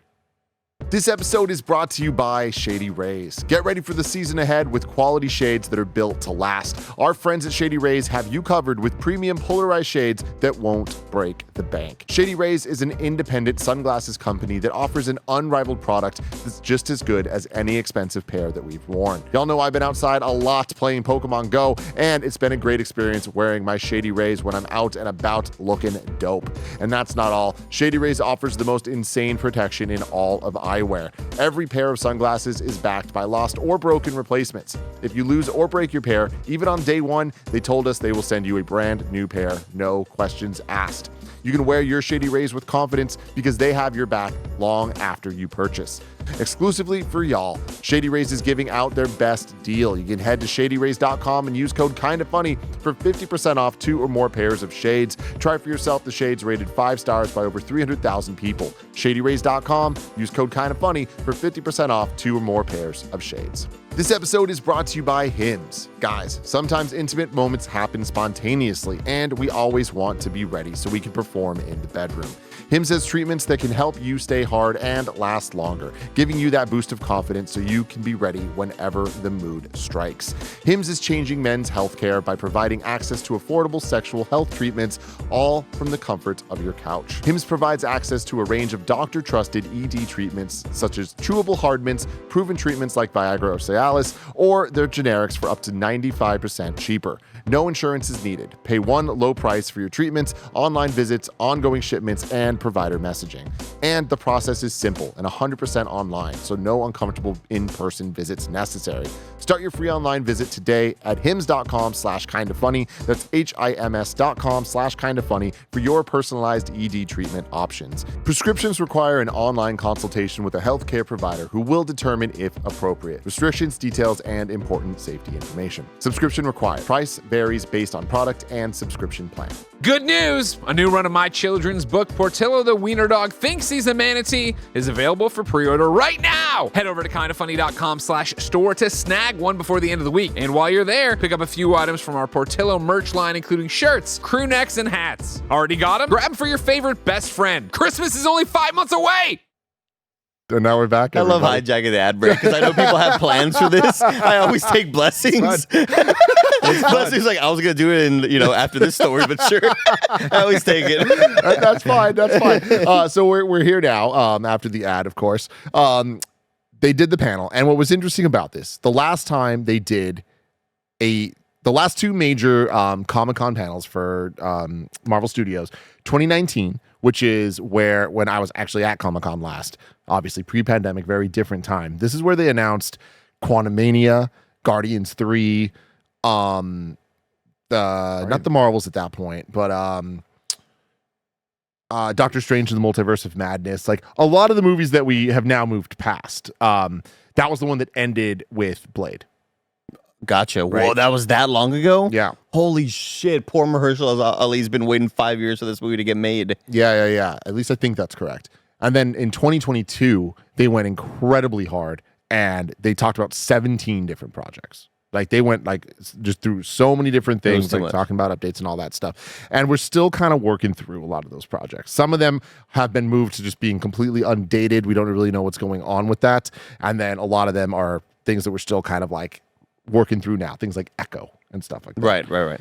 This episode is brought to you by Shady Rays. Get ready for the season ahead with quality shades that are built to last. Our friends at Shady Rays have you covered with premium polarized shades that won't break the bank. Shady Rays is an independent sunglasses company that offers an unrivaled product that's just as good as any expensive pair that we've worn. Y'all know I've been outside a lot playing Pokemon Go, and it's been a great experience wearing my Shady Rays when I'm out and about looking dope. And that's not all. Shady Rays offers the most insane protection in all of eyewear. Every pair of sunglasses is backed by lost or broken replacements. If you lose or break your pair, even on day one, they told us they will send you a brand new pair, no questions asked. You can wear your Shady Rays with confidence because they have your back long after you purchase. Exclusively for y'all, Shady Rays is giving out their best deal. You can head to shadyrays.com and use code KINDAFUNNY for 50% off 2 or more pairs of shades. Try for yourself the shades rated 5 stars by over 300,000 people. Shadyrays.com, use code KINDAFUNNY for 50% off 2 or more pairs of shades. This episode is brought to you by Hims. Guys, sometimes intimate moments happen spontaneously, and we always want to be ready so we can perform in the bedroom. Hims has treatments that can help you stay hard and last longer, giving you that boost of confidence so you can be ready whenever the mood strikes. Hims is changing men's healthcare by providing access to affordable sexual health treatments, all from the comfort of your couch. Hims provides access to a range of doctor-trusted ED treatments, such as chewable hard mints, proven treatments like Viagra or Cialis, or their generics for up to 95% cheaper. No insurance is needed. Pay one low price for your treatments, online visits, ongoing shipments, and provider messaging. And the process is simple and 100% online, so no uncomfortable in-person visits necessary. Start your free online visit today at hims.com/kindafunny. That's HIMS.com/kindafunny for your personalized ED treatment options. Prescriptions require an online consultation with a healthcare provider who will determine if appropriate. Restrictions, details, and important safety information. Subscription required. Price varies based on product and subscription plan. Good news! A new run of my children's book, Portillo the Wiener Dog Thinks He's a Manatee, is available for pre-order right now! Head over to kindafunny.com/store to snag one before the end of the week. And while you're there, pick up a few items from our Portillo merch line, including shirts, crew necks, and hats. Already got them? Grab them for your favorite best friend. Christmas is only 5 months away! And now we're back. I love hijacking the ad break because I know people have plans for this. I always take blessings. Blessings like I was gonna do it in after this story, but sure, I always take it. That's fine. That's fine. So we're here now after the ad, of course. They did the panel, and what was interesting about this, the last time they did the last 2 major Comic-Con panels for Marvel Studios, 2019, which is when I was actually at Comic-Con last, obviously pre-pandemic, very different time. This is where they announced Quantumania, Guardians 3, not the Marvels at that point, but Doctor Strange and the Multiverse of Madness, like a lot of the movies that we have now moved past. That was the one that ended with Blade. Gotcha. Right. Whoa, that was that long ago? Yeah. Holy shit. Poor Mahershala Ali's been waiting 5 years for this movie to get made. Yeah. At least I think that's correct. And then in 2022, they went incredibly hard and they talked about 17 different projects. Like they went just through so many different things, like talking about updates and all that stuff. And we're still kind of working through a lot of those projects. Some of them have been moved to just being completely undated. We don't really know what's going on with that. And then a lot of them are things that we're still kind of like working through now, things like Echo and stuff like that. Right.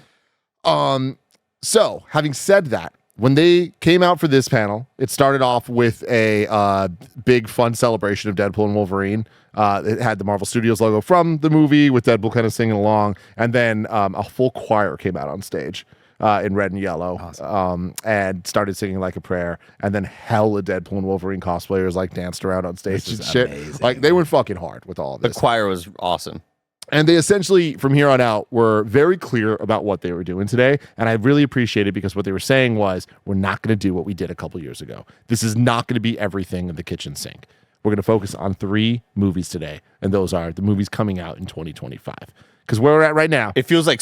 So having said that, when they came out for this panel, it started off with a big fun celebration of Deadpool and Wolverine. It had the Marvel Studios logo from the movie with Deadpool kind of singing along. And then a full choir came out on stage in red and yellow. Awesome. And started singing like a prayer. And then hella Deadpool and Wolverine cosplayers like danced around on stage and shit. Amazing. Like they went fucking hard with all of The this. choir was awesome. And they essentially, from here on out, were very clear about what they were doing today. And I really appreciate it because what they were saying was, we're not going to do what we did a couple years ago. This is not going to be everything in the kitchen sink. We're going to focus on 3 movies today. And those are the movies coming out in 2025. Because where we're at right now. It feels like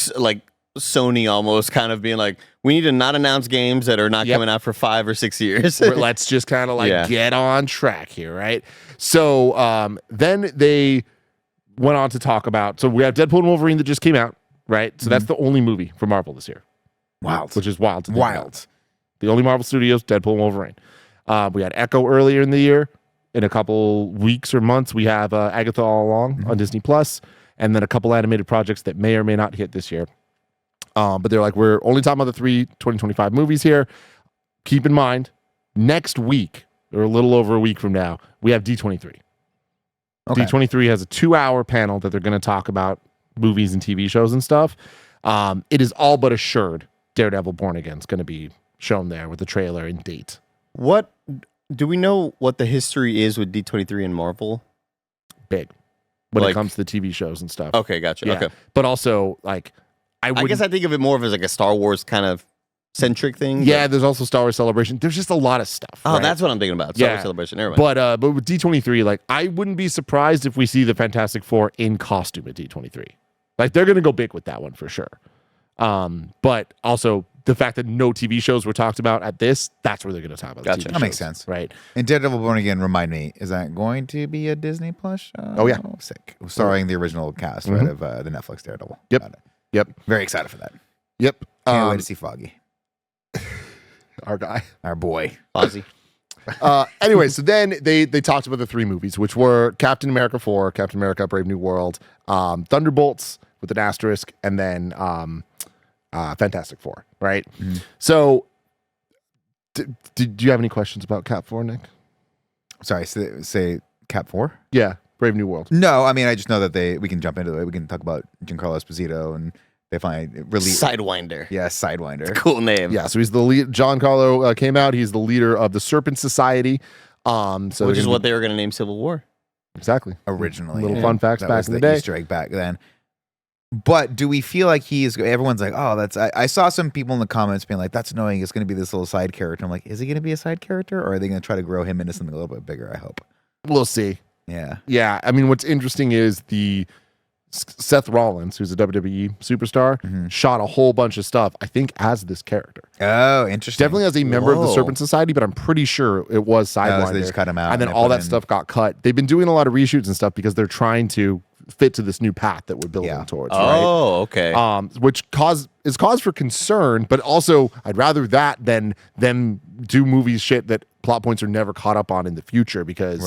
Sony almost kind of being like, we need to not announce games that are not coming out for 5 or 6 years. Let's just kind of get on track here, right? So then they went on to talk about, so we have Deadpool and Wolverine that just came out, right? So that's the only movie for Marvel this year. Wild. Which is wild to think about. The only Marvel Studios, Deadpool and Wolverine. We had Echo earlier in the year. In a couple weeks or months, we have Agatha All Along on Disney Plus, and then a couple animated projects that may or may not hit this year. But they're like, we're only talking about the 3 2025 movies here. Keep in mind, next week, or a little over a week from now, we have D23. Okay. D23 has a 2-hour panel that they're going to talk about movies and TV shows and stuff. It is all but assured Daredevil Born Again is going to be shown there with the trailer and date. What do we know what the history is with D23 and Marvel? Big. When it comes to the TV shows and stuff. Okay, gotcha. Yeah. Okay. But also, like, I guess I think of it more of as like a Star Wars kind of centric thing. Yeah, there's also Star Wars Celebration. There's just a lot of stuff. Oh, right? that's what I'm thinking about. Star Wars Celebration. Never mind. But with D23, like, I wouldn't be surprised if we see the Fantastic Four in costume at D23. Like, they're going to go big with that one for sure. But also the fact that no TV shows were talked about at this, that's where they're going to talk about. Gotcha. TV That makes shows, sense. right? And Daredevil Born Again, remind me, is that going to be a Disney Plus show? Oh, yeah. Sick. Starring the original cast, right, of the Netflix Daredevil. Yep. Got it. Yep. Very excited for that. Yep. Can't wait to see Foggy. Our guy. Our boy. Ozzy. Anyway, so then they talked about the 3 movies, which were Captain America 4, Captain America Brave New World, Thunderbolts with an asterisk, and then Fantastic Four, right? So did you have any questions about Cap 4, Nick? Sorry, say Cap 4? Yeah, Brave New World. No, I mean, I just know that we can jump into it. We can talk about Giancarlo Esposito and they finally released. Sidewinder. Yeah, Sidewinder. Cool name. Yeah, so he's the lead. John Carlo came out. He's the leader of the Serpent Society. So Which is what they were going to name Civil War. Exactly. Originally. Little fun facts That back was in the day. Easter egg back then. But do we feel like everyone's like, oh, that's, I saw some people in the comments being like, that's annoying. It's going to be this little side character. I'm like, is he going to be a side character or are they going to try to grow him into something a little bit bigger? I hope. We'll see. Yeah. Yeah, I mean, what's interesting is the Seth Rollins, who's a WWE superstar, shot a whole bunch of stuff, I think, as this character. Oh, interesting. Definitely as a member of the Whoa. Serpent Society, but I'm pretty sure it was Sidewinder. So they just cut him out. And then they all put that in- stuff got cut. They've been doing a lot of reshoots and stuff because they're trying to fit to this new path that we're building towards, right? Oh, okay. Which is cause for concern, but also I'd rather that than them do movies shit that plot points are never caught up on in the future because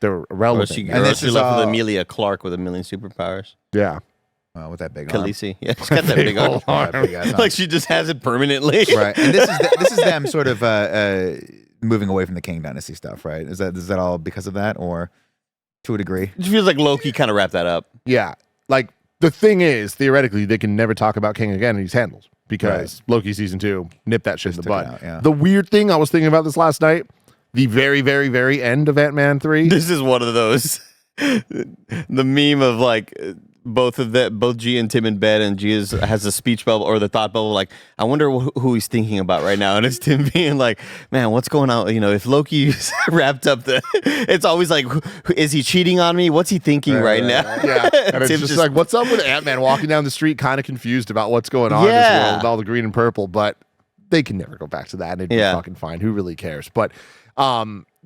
they're Or irrelevant. she, And or this she is left all- with Amelia Clark with a million superpowers. Yeah. with that big arm. Khaleesi. Yeah, she's got that big arm. That big ass arm. Like she just has it permanently. Right. And this is them sort of moving away from the King Dynasty stuff, right? Is that all because of that or to a degree? It feels like Loki kind of wrapped that up. Yeah. Like the thing is, theoretically, they can never talk about King again and he's handled because Loki season 2 nipped that shit in the took bud. it out, yeah. The weird thing I was thinking about this last night, the very, very, very end of Ant-Man 3. This is one of those. The meme of like both G and Tim in bed, and G has a speech bubble or the thought bubble. Like, I wonder who he's thinking about right now, and it's Tim being like, "Man, what's going on?" You know, if Loki's wrapped up it's always like, is he cheating on me? What's he thinking right now? Yeah. And it's Tim's just like, what's up with Ant-Man walking down the street kind of confused about what's going on in this Yeah. world with all the green and purple, but they can never go back to that and it'd be fucking fine. Who really cares? But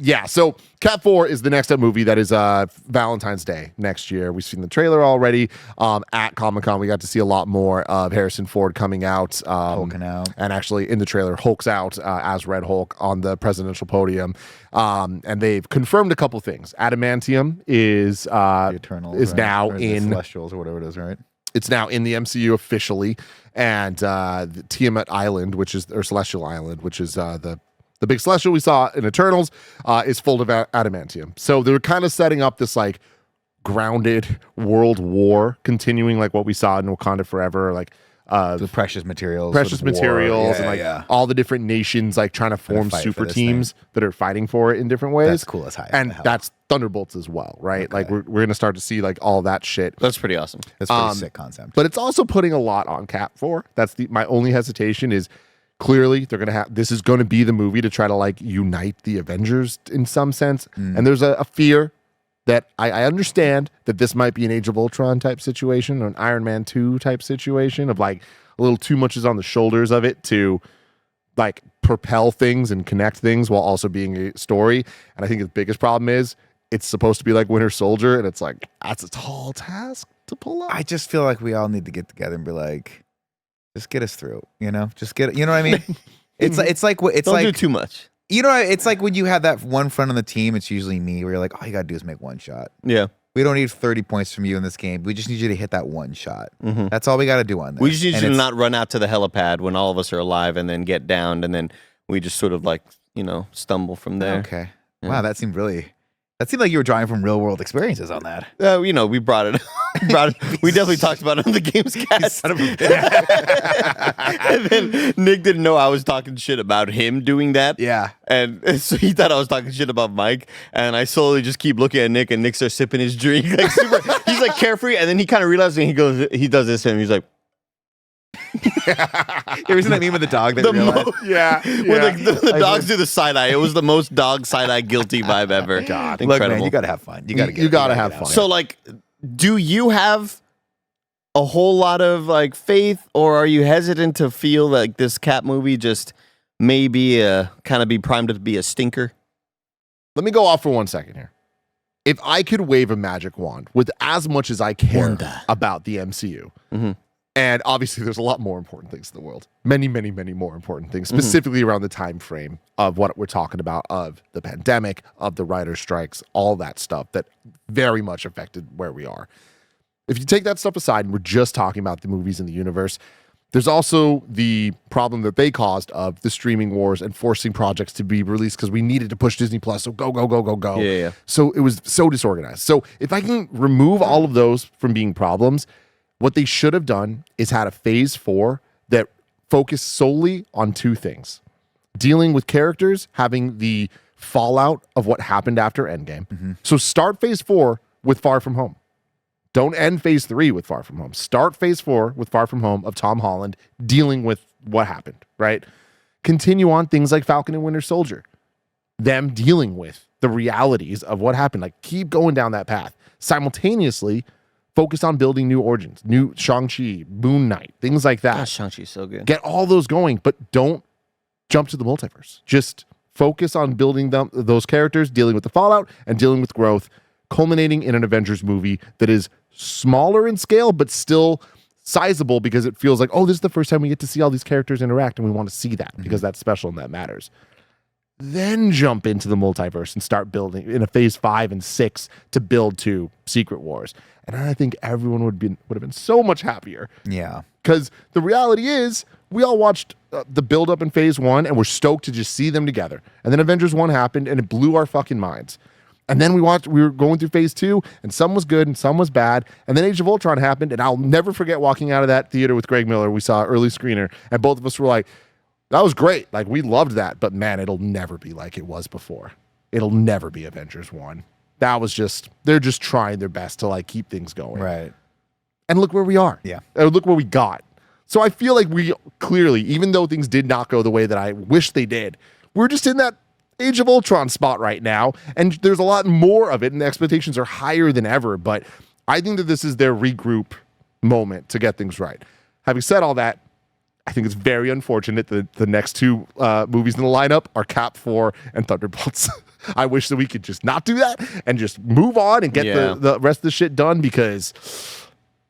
yeah, so Cat 4 is the next up movie that is Valentine's Day next year. We've seen the trailer already. At Comic-Con, we got to see a lot more of Harrison Ford coming out. Hulking out. And actually in the trailer, Hulk's out as Red Hulk on the presidential podium. And they've confirmed a couple things. Adamantium is The Eternals, is right? now Or the in Celestials or whatever it is, right? It's now in the MCU officially, and the Tiamat Island, or Celestial Island, which is the big celestial we saw in Eternals, is full of adamantium. So they're kind of setting up this like grounded world war, continuing like what we saw in Wakanda Forever, like the precious materials, and like all the different nations like trying to form super teams that are fighting for it in different ways. That's cool as hell. And that's Thunderbolts as well, right? Okay. Like we're gonna start to see like all that shit. That's pretty awesome. That's a pretty sick concept. But it's also putting a lot on Cap for. That's my only hesitation is clearly they're gonna have this is gonna be the movie to try to like unite the Avengers in some sense. And there's a fear that I understand that this might be an Age of Ultron type situation or an Iron Man 2 type situation of like a little too much is on the shoulders of it to like propel things and connect things while also being a story. And I think the biggest problem is it's supposed to be like Winter Soldier, and it's like that's a tall task to pull off. I just feel like we all need to get together and be like, just get us through, just get it. You know what I mean? It's like Don't do too much. You know, it's like when you have that one friend on the team, it's usually me, where you're like, all you got to do is make one shot. Yeah. We don't need 30 points from you in this game. We just need you to hit that one shot. That's all we got to do on this. We just need you to not run out to the helipad when all of us are alive and then get downed, and then we just sort of like, stumble from there. Okay. Yeah. Wow, that seemed like you were drawing from real world experiences on that. We brought it. We definitely talked about it on the Games Cast. Son of a bitch. And then Nick didn't know I was talking shit about him doing that. Yeah. And so he thought I was talking shit about Mike. And I slowly just keep looking at Nick, and Nick starts sipping his drink. Like he's like carefree. And then he kind of realizes, and he does this, and he's like, You ever seen that meme with the dog? That when the dogs do the side eye. It was the most dog side eye guilty vibe ever. God, incredible. Look, man, you gotta have fun. You gotta have fun. So, like, do you have a whole lot of like faith, or are you hesitant to feel like this Cap movie just may be kind of be primed to be a stinker? Let me go off for 1 second here. If I could wave a magic wand with as much as I care about the MCU. And obviously, there's a lot more important things in the world. Many, many, many more important things, specifically around the time frame of what we're talking about, of the pandemic, of the writer's strikes, all that stuff that very much affected where we are. If you take that stuff aside and we're just talking about the movies in the universe, there's also the problem that they caused of the streaming wars and forcing projects to be released because we needed to push Disney Plus. So go. Yeah. So it was so disorganized. So if I can remove all of those from being problems, what they should have done is had a phase 4 that focused solely on 2 things. Dealing with characters, having the fallout of what happened after Endgame. So start phase 4 with Far From Home. Don't end phase 3 with Far From Home. Start phase 4 with Far From Home of Tom Holland dealing with what happened, right? Continue on things like Falcon and Winter Soldier. Them dealing with the realities of what happened. Like, keep going down that path. Simultaneously, focus on building new origins, new Shang-Chi, Moon Knight, things like that. Gosh, Shang-Chi's so good. Get all those going, but don't jump to the multiverse. Just focus on building those characters, dealing with the fallout, and dealing with growth, culminating in an Avengers movie that is smaller in scale, but still sizable because it feels like, oh, this is the first time we get to see all these characters interact, and we want to see that because that's special and that matters. Then jump into the multiverse and start building in a phase 5 and 6 to build to Secret Wars. And I think everyone would have been so much happier. Yeah. Because the reality is, we all watched the build-up in phase 1, and we're stoked to just see them together. And then Avengers 1 happened, and it blew our fucking minds. And then we were going through phase 2, and some was good and some was bad. And then Age of Ultron happened, and I'll never forget walking out of that theater with Greg Miller. We saw an early screener, and both of us were like, that was great. Like, we loved that, but man, it'll never be like it was before. It'll never be Avengers 1. That was they're just trying their best to like keep things going. Right. And look where we are. Yeah. Look where we got. So I feel like we clearly, even though things did not go the way that I wish they did, we're just in that Age of Ultron spot right now. And there's a lot more of it, and the expectations are higher than ever. But I think that this is their regroup moment to get things right. Having said all that, I think it's very unfortunate that the next 2 movies in the lineup are Cap 4 and Thunderbolts. I wish that we could just not do that and just move on and get the rest of the shit done, because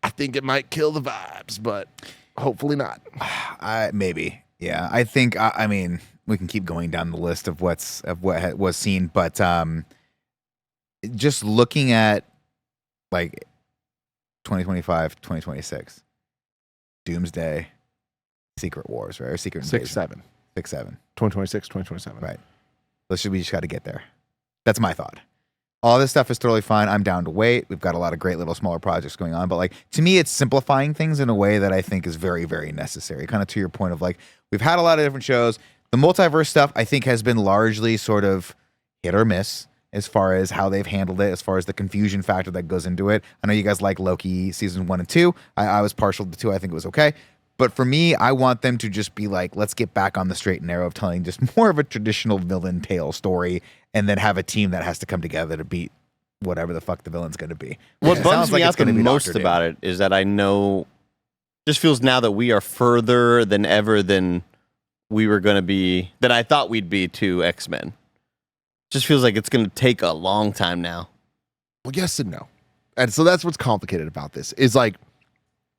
I think it might kill the vibes, but hopefully not. Maybe. Yeah. I think, I mean, we can keep going down the list of what was seen, but just looking at like 2025, 2026. Doomsday, Secret Wars, right? Or Secret Invasion. 6-7. 6-7. 2026, 2027. Right. We just got to get there. That's my thought. All this stuff is totally fine. I'm down to wait. We've got a lot of great little smaller projects going on. But like to me, it's simplifying things in a way that I think is very, very necessary. Kind of to your point of like, we've had a lot of different shows. The multiverse stuff, I think, has been largely sort of hit or miss as far as how they've handled it, as far as the confusion factor that goes into it. I know you guys like Loki season 1 and 2. I was partial to 2. I think it was okay. But for me, I want them to just be like, let's get back on the straight and narrow of telling just more of a traditional villain tale story and then have a team that has to come together to beat whatever the fuck the villain's going to be. What It bums sounds me like out it's the gonna be most Doctor Doom. about it is that I know, just feels now that we are further than ever than we were going to be, that I thought we'd be to X-Men. Just feels like it's going to take a long time now. Well, yes and no. And so that's what's complicated about this is like,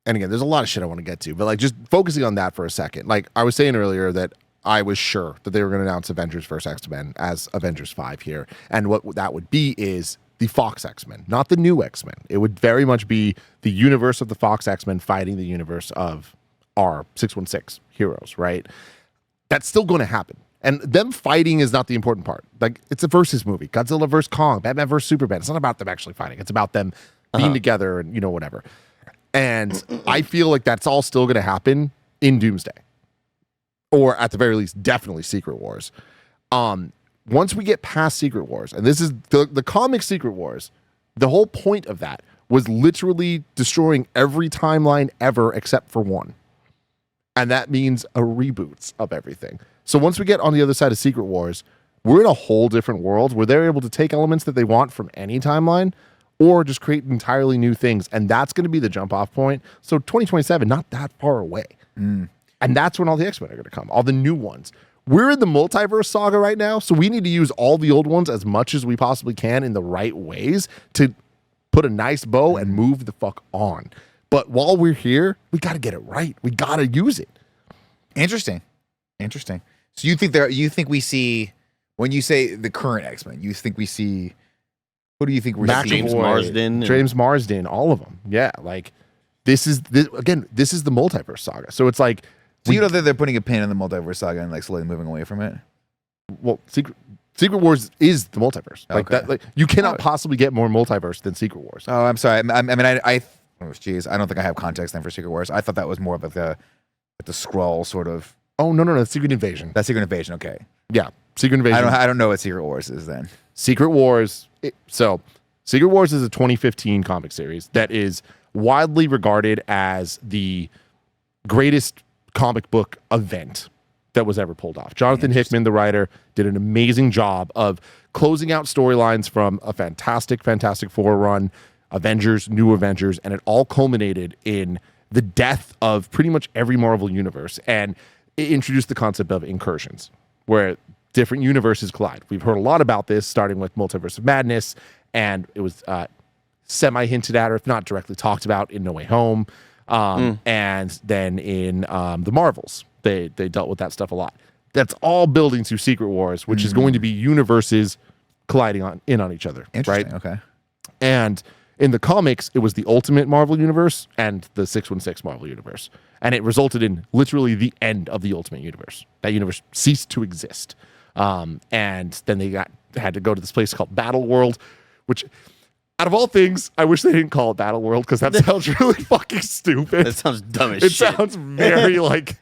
and again, there's a lot of shit I want to get to, but like just focusing on that for a second. Like I was saying earlier that I was sure that they were going to announce Avengers vs. X-Men as Avengers 5 here. And what that would be is the Fox X-Men, not the new X-Men. It would very much be the universe of the Fox X-Men fighting the universe of our 616 heroes, right? That's still going to happen. And them fighting is not the important part. Like, it's a versus movie. Godzilla versus Kong, Batman versus Superman. It's not about them actually fighting. It's about them being together and, you know, whatever. And I feel like that's all still going to happen in Doomsday. Or at the very least, definitely Secret Wars. Once we get past Secret Wars, and this is the comic Secret Wars, the whole point of that was literally destroying every timeline ever except for one. And that means a reboot of everything. So once we get on the other side of Secret Wars, we're in a whole different world where they're able to take elements that they want from any timeline or just create entirely new things. And that's going to be the jump off point. So 2027, not that far away. And that's when all the X-Men are going to come, all the new ones. We're in the multiverse saga right now, so we need to use all the old ones as much as we possibly can in the right ways to put a nice bow and move the fuck on. But while we're here, we got to get it right. We got to use it. Interesting. So you think we see, when you say the current X-Men, you think we see, what do you think we're McAvoy, seeing? James Marsden. James Marsden, all of them. Yeah, like this is the multiverse saga. So it's like, So you know that they're putting a pin in the multiverse saga and like slowly moving away from it? well, Secret Wars is the multiverse. Like Okay. that, like you cannot possibly get more multiverse than Secret Wars. Oh, I'm sorry. I mean, I don't think I have context then for Secret Wars. I thought that was more of like the Skrull sort of. Oh no, Secret Invasion. That's Secret Invasion. Okay. Yeah, Secret Invasion. I don't know what Secret Wars is then. Secret Wars. Secret Wars is a 2015 comic series that is widely regarded as the greatest comic book event that was ever pulled off. Jonathan Hickman, the writer, did an amazing job of closing out storylines from a Fantastic Four run, Avengers, New Avengers, and it all culminated in the death of pretty much every Marvel universe. And it introduced the concept of incursions, where different universes collide. We've heard a lot about this, starting with Multiverse of Madness, and it was semi-hinted at, or if not directly talked about, in No Way Home. And then in the Marvels, they dealt with that stuff a lot. That's all building to Secret Wars, which is going to be universes colliding on each other. Interesting. Right? Okay. And in the comics, it was the Ultimate Marvel Universe and the 616 Marvel Universe. And it resulted in literally the end of the Ultimate Universe. That universe ceased to exist. And then they had to go to this place called Battle World, which, out of all things, I wish they didn't call it Battle World because that sounds really fucking stupid. That sounds dumb as It shit. sounds very like,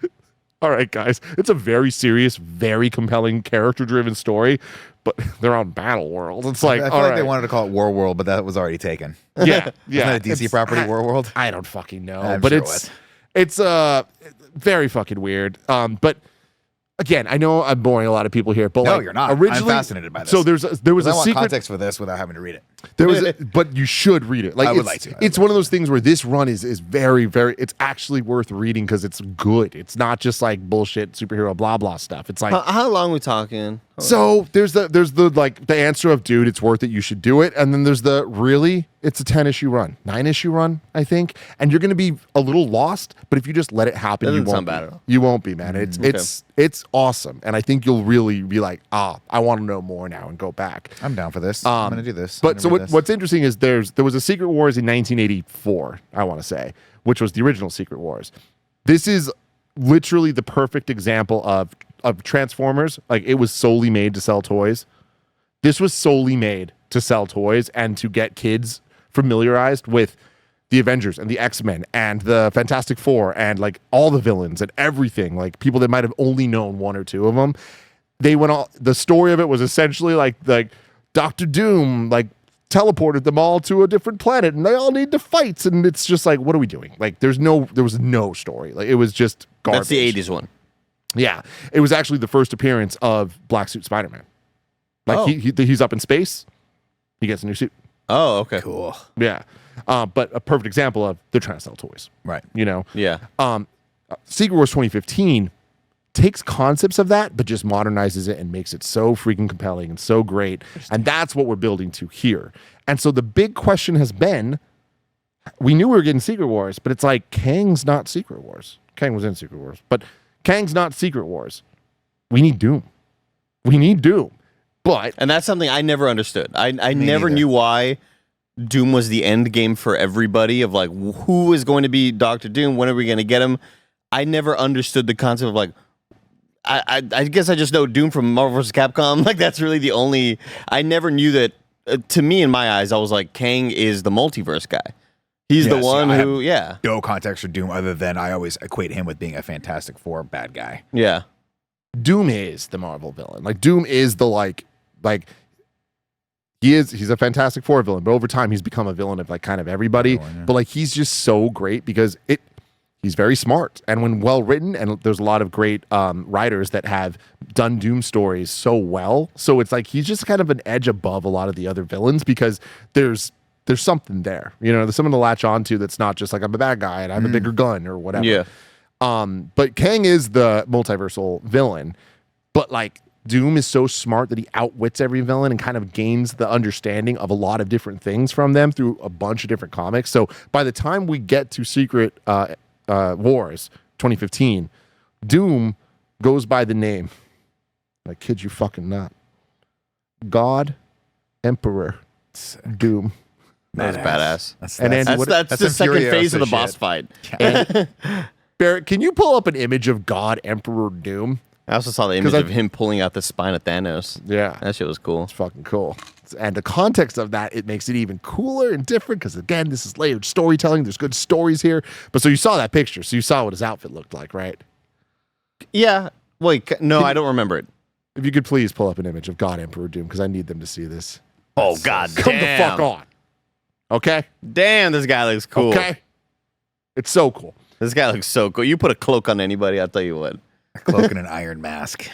all right, guys, it's a very serious, very compelling, character-driven story, but they're on Battle World. It's like, I feel all like right. they wanted to call it War World, but that was already taken. Yeah, Isn't that a DC property, War World? I don't fucking know, I'm but sure it it's very fucking weird. But again, I know I'm boring a lot of people here, but No, like, you're not. I'm Originally, fascinated by this. So there was I a want secret. context for this without having to read it. But you should read it. Like, I would it's, like to. It's one of those things where this run is very, very. It's actually worth reading because it's good. It's not just like bullshit superhero blah blah stuff. It's like How long we talking? so. There's the like the answer of dude, it's worth it. You should do it. And then there's the really. It's a 10-issue run, 9-issue run, I think. And you're going to be a little lost, but if you just let it happen, Doesn't you won't sound be. bad at all. You won't be, man. It's awesome, and I think you'll really be like, I want to know more now and go back. I'm down for this. I'm going to do this. I'm But gonna So what's interesting is there was a Secret Wars in 1984, I want to say, which was the original Secret Wars. This is literally the perfect example of Transformers. Like, it was solely made to sell toys. This was solely made to sell toys and to get kids familiarized with the Avengers and the X-Men and the Fantastic Four and like all the villains and everything. Like, people that might have only known one or two of them. The story of it was essentially like Dr. Doom like teleported them all to a different planet and they all need to fight, and it's just like, what are we doing? Like, there was no story. Like, it was just garbage. That's the 80s one. Yeah, it was actually the first appearance of Black Suit Spider-Man. Like, he's up in space, he gets a new suit. Oh, okay. Cool. Yeah, but a perfect example of they're trying to sell toys, Right. you know? Yeah. Secret Wars 2015 takes concepts of that, but just modernizes it and makes it so freaking compelling and so great. And that's what we're building to here. And so the big question has been, we knew we were getting Secret Wars, but it's like, Kang's not Secret Wars. Kang was in Secret Wars, but Kang's not Secret Wars. We need Doom. But And that's something I never understood. I never neither. knew why Doom was the end game for everybody of like, who is going to be Dr. Doom? When are we going to get him? I never understood the concept of like, I guess I just know Doom from Marvel vs. Capcom. Like, that's really the only. I never knew that. To me, in my eyes, I was like, Kang is the multiverse guy. He's the one who, no context for Doom other than I always equate him with being a Fantastic Four bad guy. yeah. Doom is the Marvel villain. Like, Doom is the like he's a Fantastic Four villain, but over time he's become a villain of like kind of everybody. Everyone, yeah. But like, he's just so great because he's very smart, and when well written, and there's a lot of great writers that have done Doom stories so well. So it's like he's just kind of an edge above a lot of the other villains because there's something there, you know, there's something to latch onto that's not just like, I'm a bad guy and I have a bigger gun or whatever. Yeah. But Kang is the multiversal villain, but like, Doom is so smart that he outwits every villain and kind of gains the understanding of a lot of different things from them through a bunch of different comics. So by the time we get to Secret Wars 2015, Doom goes by the name, I kid you fucking not, God Emperor Doom. That was badass. That's the second phase of the boss fight. Barrett, can you pull up an image of God Emperor Doom? I also saw the image of him pulling out the spine of Thanos. Yeah. That shit was cool. It's fucking cool. And the context of that, it makes it even cooler and different because, again, this is layered storytelling. There's good stories here. But so you saw that picture. So you saw what his outfit looked like, right? Yeah. Wait, no, I don't remember it. If you could please pull up an image of God Emperor Doom because I need them to see this. Oh, God Come the damn. fuck on. Okay? Damn, this guy looks cool. Okay? It's so cool. This guy looks so cool. You put a cloak on anybody, I'll tell you what. A cloak and an iron mask.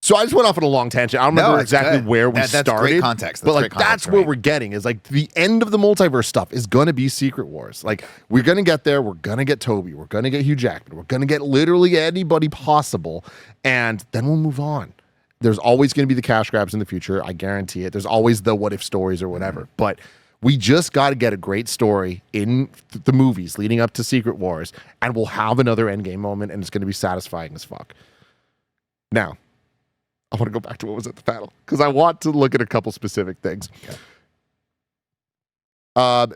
So I just went off on a long tangent. I don't remember exactly where we that's started. Great context. But like, that's where we're getting is like the end of the multiverse stuff is going to be Secret Wars. Like, we're going to get there. We're going to get Toby. We're going to get Hugh Jackman. We're going to get literally anybody possible. And then we'll move on. There's always going to be the cash grabs in the future. I guarantee it. There's always the what if stories or whatever. But we just got to get a great story in the movies leading up to Secret Wars. And we'll have another Endgame moment. And it's going to be satisfying as fuck. Now, I want to go back to what was at the panel because I want to look at a couple specific things. Okay.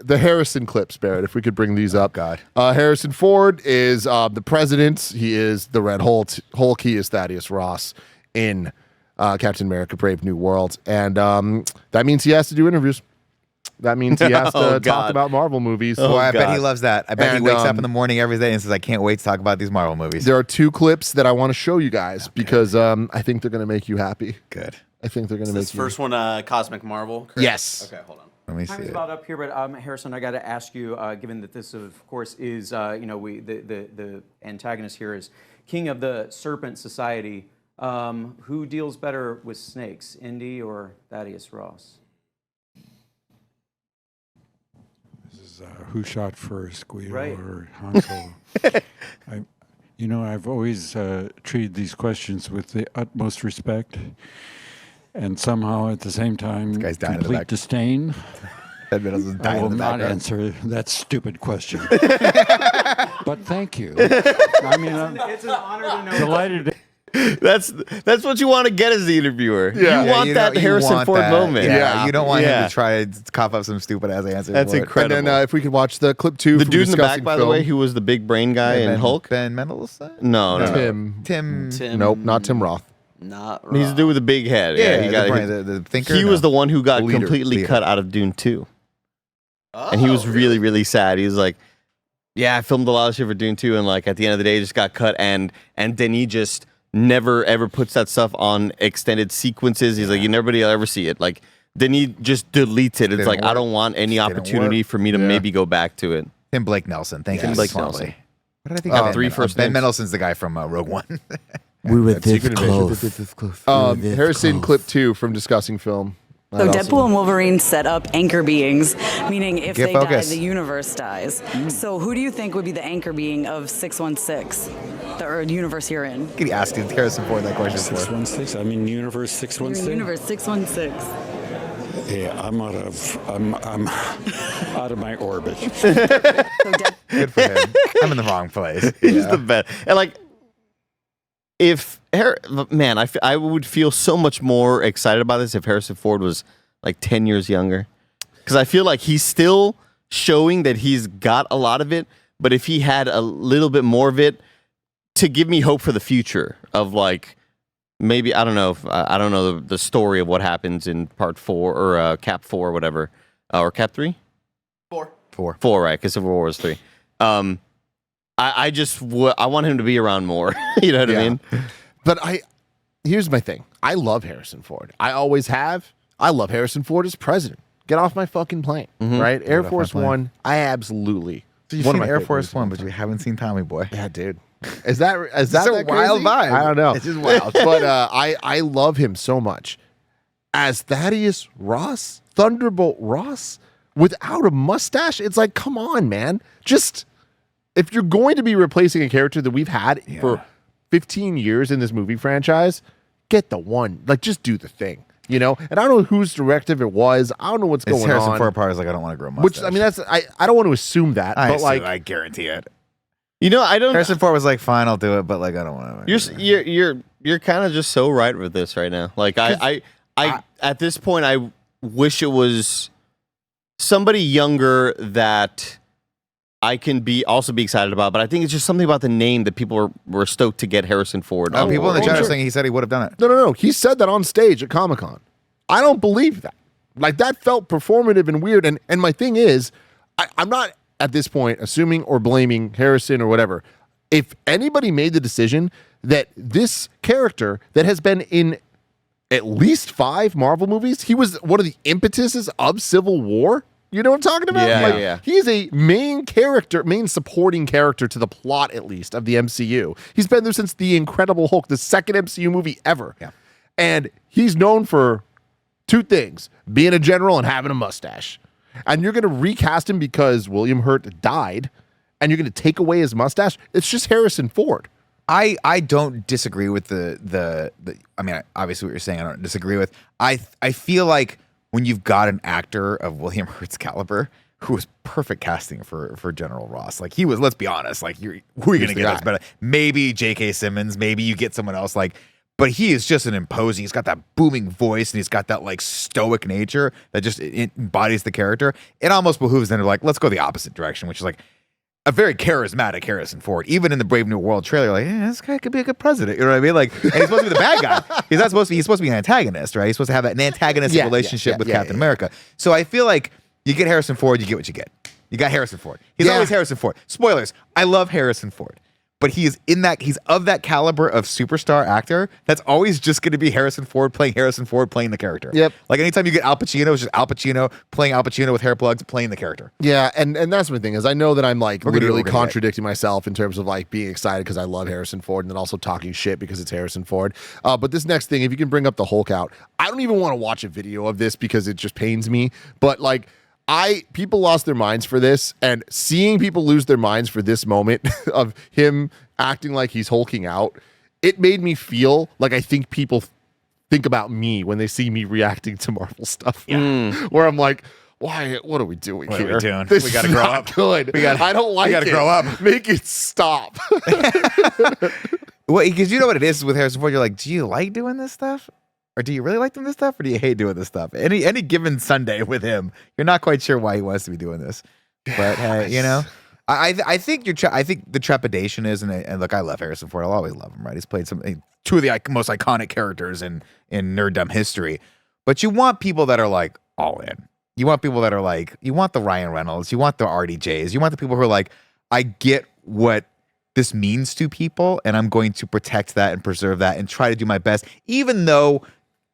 The Harrison clips, Barrett, if we could bring these up. God. Harrison Ford is the president. He is the Red Hulk. He is Thaddeus Ross in Captain America: Brave New World. And that means he has to do interviews. That means he has to talk about Marvel movies. Boy, I bet God. he loves that. I bet he wakes up in the morning every day and says, I can't wait to talk about these Marvel movies. There are two clips that I want to show you guys because I think they're going to make you happy. Good. I think they're going to make This you. first one, Cosmic Marvel. Correct? Yes. Okay, hold on. Let me Time see is it. about up here, but Harrison, I got to ask you, given that this, of course, is the antagonist here is King of the Serpent Society. Who deals better with snakes, Indy or Thaddeus Ross? Who shot first, Guido Right. or Han Solo? I've always treated these questions with the utmost respect, and somehow at the same time, guy's dying in the complete back. disdain. Ed Middles is I dying will in the not background. answer that stupid question. But thank you. I mean, I'm It's an honor to know. delighted That's what you want to get as the interviewer. Yeah. You want that Harrison Ford moment. Yeah, you don't want him Yeah. to try to cop up some stupid ass answer. That's for it. incredible. And then if we could watch the clip 2 The from dude in the back, discussing by the film. way, who was the big brain guy in Hulk. Ben Mendelsohn? No. Tim. Tim. Nope, not Tim Roth. Not He's the dude with the big head. Yeah, he got the thinker. He was the one who got Leader. completely cut out of Dune 2. And he was really, really sad. He was like, yeah, I filmed a lot of shit for Dune 2, and like at the end of the day, it just got cut. And Denis just never ever puts that stuff on extended sequences. He's like, nobody will ever see it. Like Denis just deletes it. It's Didn't like, I work. don't want any Didn't opportunity work. for me to maybe go back to it. Tim Blake Nelson. Thank you. Tim Blake Swamply. Nelson. What did I think? Oh, of three Ben first Ben names. Mendelsohn's the guy from Rogue One. We were Harrison clip 2 from discussing film. So Deadpool and Wolverine set up anchor beings, meaning if Get they focused. die, the universe dies. So who do you think would be the anchor being of 616, the universe you're in? Could you ask Harrison Ford that question before? 616. I mean, Universe 616. Universe 616. Yeah, I'm out of my orbit. So Good for him. I'm in the wrong place. He's the best. And like, I would feel so much more excited about this if Harrison Ford was like 10 years younger. Because I feel like he's still showing that he's got a lot of it, but if he had a little bit more of it to give me hope for the future of like, maybe, I don't know the story of what happens in part 4 or Cap 4 or whatever, or Cap 3? 4. 4, right? Because Civil War was 3. I want him to be around more. You know what I mean? But here's my thing. I love Harrison Ford. I always have. I love Harrison Ford as president. Get off my fucking plane, right? Air off Force my plane. One. I absolutely. So you've one of seen my Air favorite Force movies. One, but you haven't seen Tommy Boy. Yeah, dude. Is that a that wild crazy? vibe. I don't know. It's just wild. But I love him so much as Thaddeus Ross, Thunderbolt Ross, without a mustache. It's like, come on, man. Just if you're going to be replacing a character that we've had for 15 years in this movie franchise, get the one. Like, just do the thing. You know, and I don't know whose directive it was. I don't know what's going Harrison on. Ford part is like, I don't want to grow a mustache. Which I mean, that's I don't want to assume that, but like, I guarantee it. You know, I don't. Harrison Ford was like, fine, I'll do it, but like, I don't want to. You're kind of just so right with this right now. Like I at this point I wish it was somebody younger that I can be excited about, but I think it's just something about the name that people were stoked to get Harrison Ford. Oh, people in the chat are sure. saying he said he would have done it. no. He said that on stage at Comic-Con. I don't believe that. Like, that felt performative and weird. And my thing is, I'm not at this point assuming or blaming Harrison or whatever. If anybody made the decision that this character that has been in at least 5 Marvel movies, he was one of the impetuses of Civil War. You know what I'm talking about? Yeah, Like, yeah. He is a main supporting character to the plot, at least, of the MCU. He's been there since The Incredible Hulk, the second MCU movie ever. Yeah. And he's known for 2 things, being a general and having a mustache. And you're going to recast him because William Hurt died, and you're going to take away his mustache? It's just Harrison Ford. I don't disagree with the I mean, obviously what you're saying I don't disagree with. I feel like when you've got an actor of William Hurt's caliber who was perfect casting for General Ross, like he was, let's be honest, like who are you going to get that's better? Maybe J.K. Simmons, maybe you get someone else, like, but he is just an imposing, he's got that booming voice and he's got that like stoic nature that just embodies the character. It almost behooves them to like, let's go the opposite direction, which is like a very charismatic Harrison Ford. Even in the Brave New World trailer, like, this guy could be a good president. You know what I mean? Like, and he's supposed to be the bad guy. He's not supposed to be. He's supposed to be an antagonist, right? He's supposed to have an antagonistic relationship with Captain America. So I feel like you get Harrison Ford, you get what you get. You got Harrison Ford. He's always Harrison Ford. Spoilers. I love Harrison Ford. But he's of that caliber of superstar actor that's always just going to be Harrison Ford playing the character. Yep. Like anytime you get Al Pacino, it's just Al Pacino playing Al Pacino with hair plugs playing the character. Yeah, and that's my thing is I know that I'm like We're gonna literally get. contradicting myself in terms of like being excited because I love Harrison Ford and then also talking shit because it's Harrison Ford. But this next thing, if you can bring up the Hulk out, I don't even want to watch a video of this because it just pains me. But like people lost their minds for this, and seeing people lose their minds for this moment of him acting like he's hulking out, it made me feel like I think people think about me when they see me reacting to Marvel stuff. Where I'm like, why? What are we doing What are we here? doing? This We gotta is grow not up. good. I don't like it. gotta grow up. Make it stop. Well, because you know what it is with Harrison Ford. You're like, do you like doing this stuff? Or do you really like doing this stuff? Or do you hate doing this stuff? Any given Sunday with him, you're not quite sure why he wants to be doing this. But you know, I think I think the trepidation is, and look, I love Harrison Ford. I'll always love him, right? He's played two of the most iconic characters in nerddom history. But you want people that are like all in. You want people that are like, you want the Ryan Reynolds, you want the RDJs, you want the people who are like, I get what this means to people, and I'm going to protect that and preserve that and try to do my best, even though,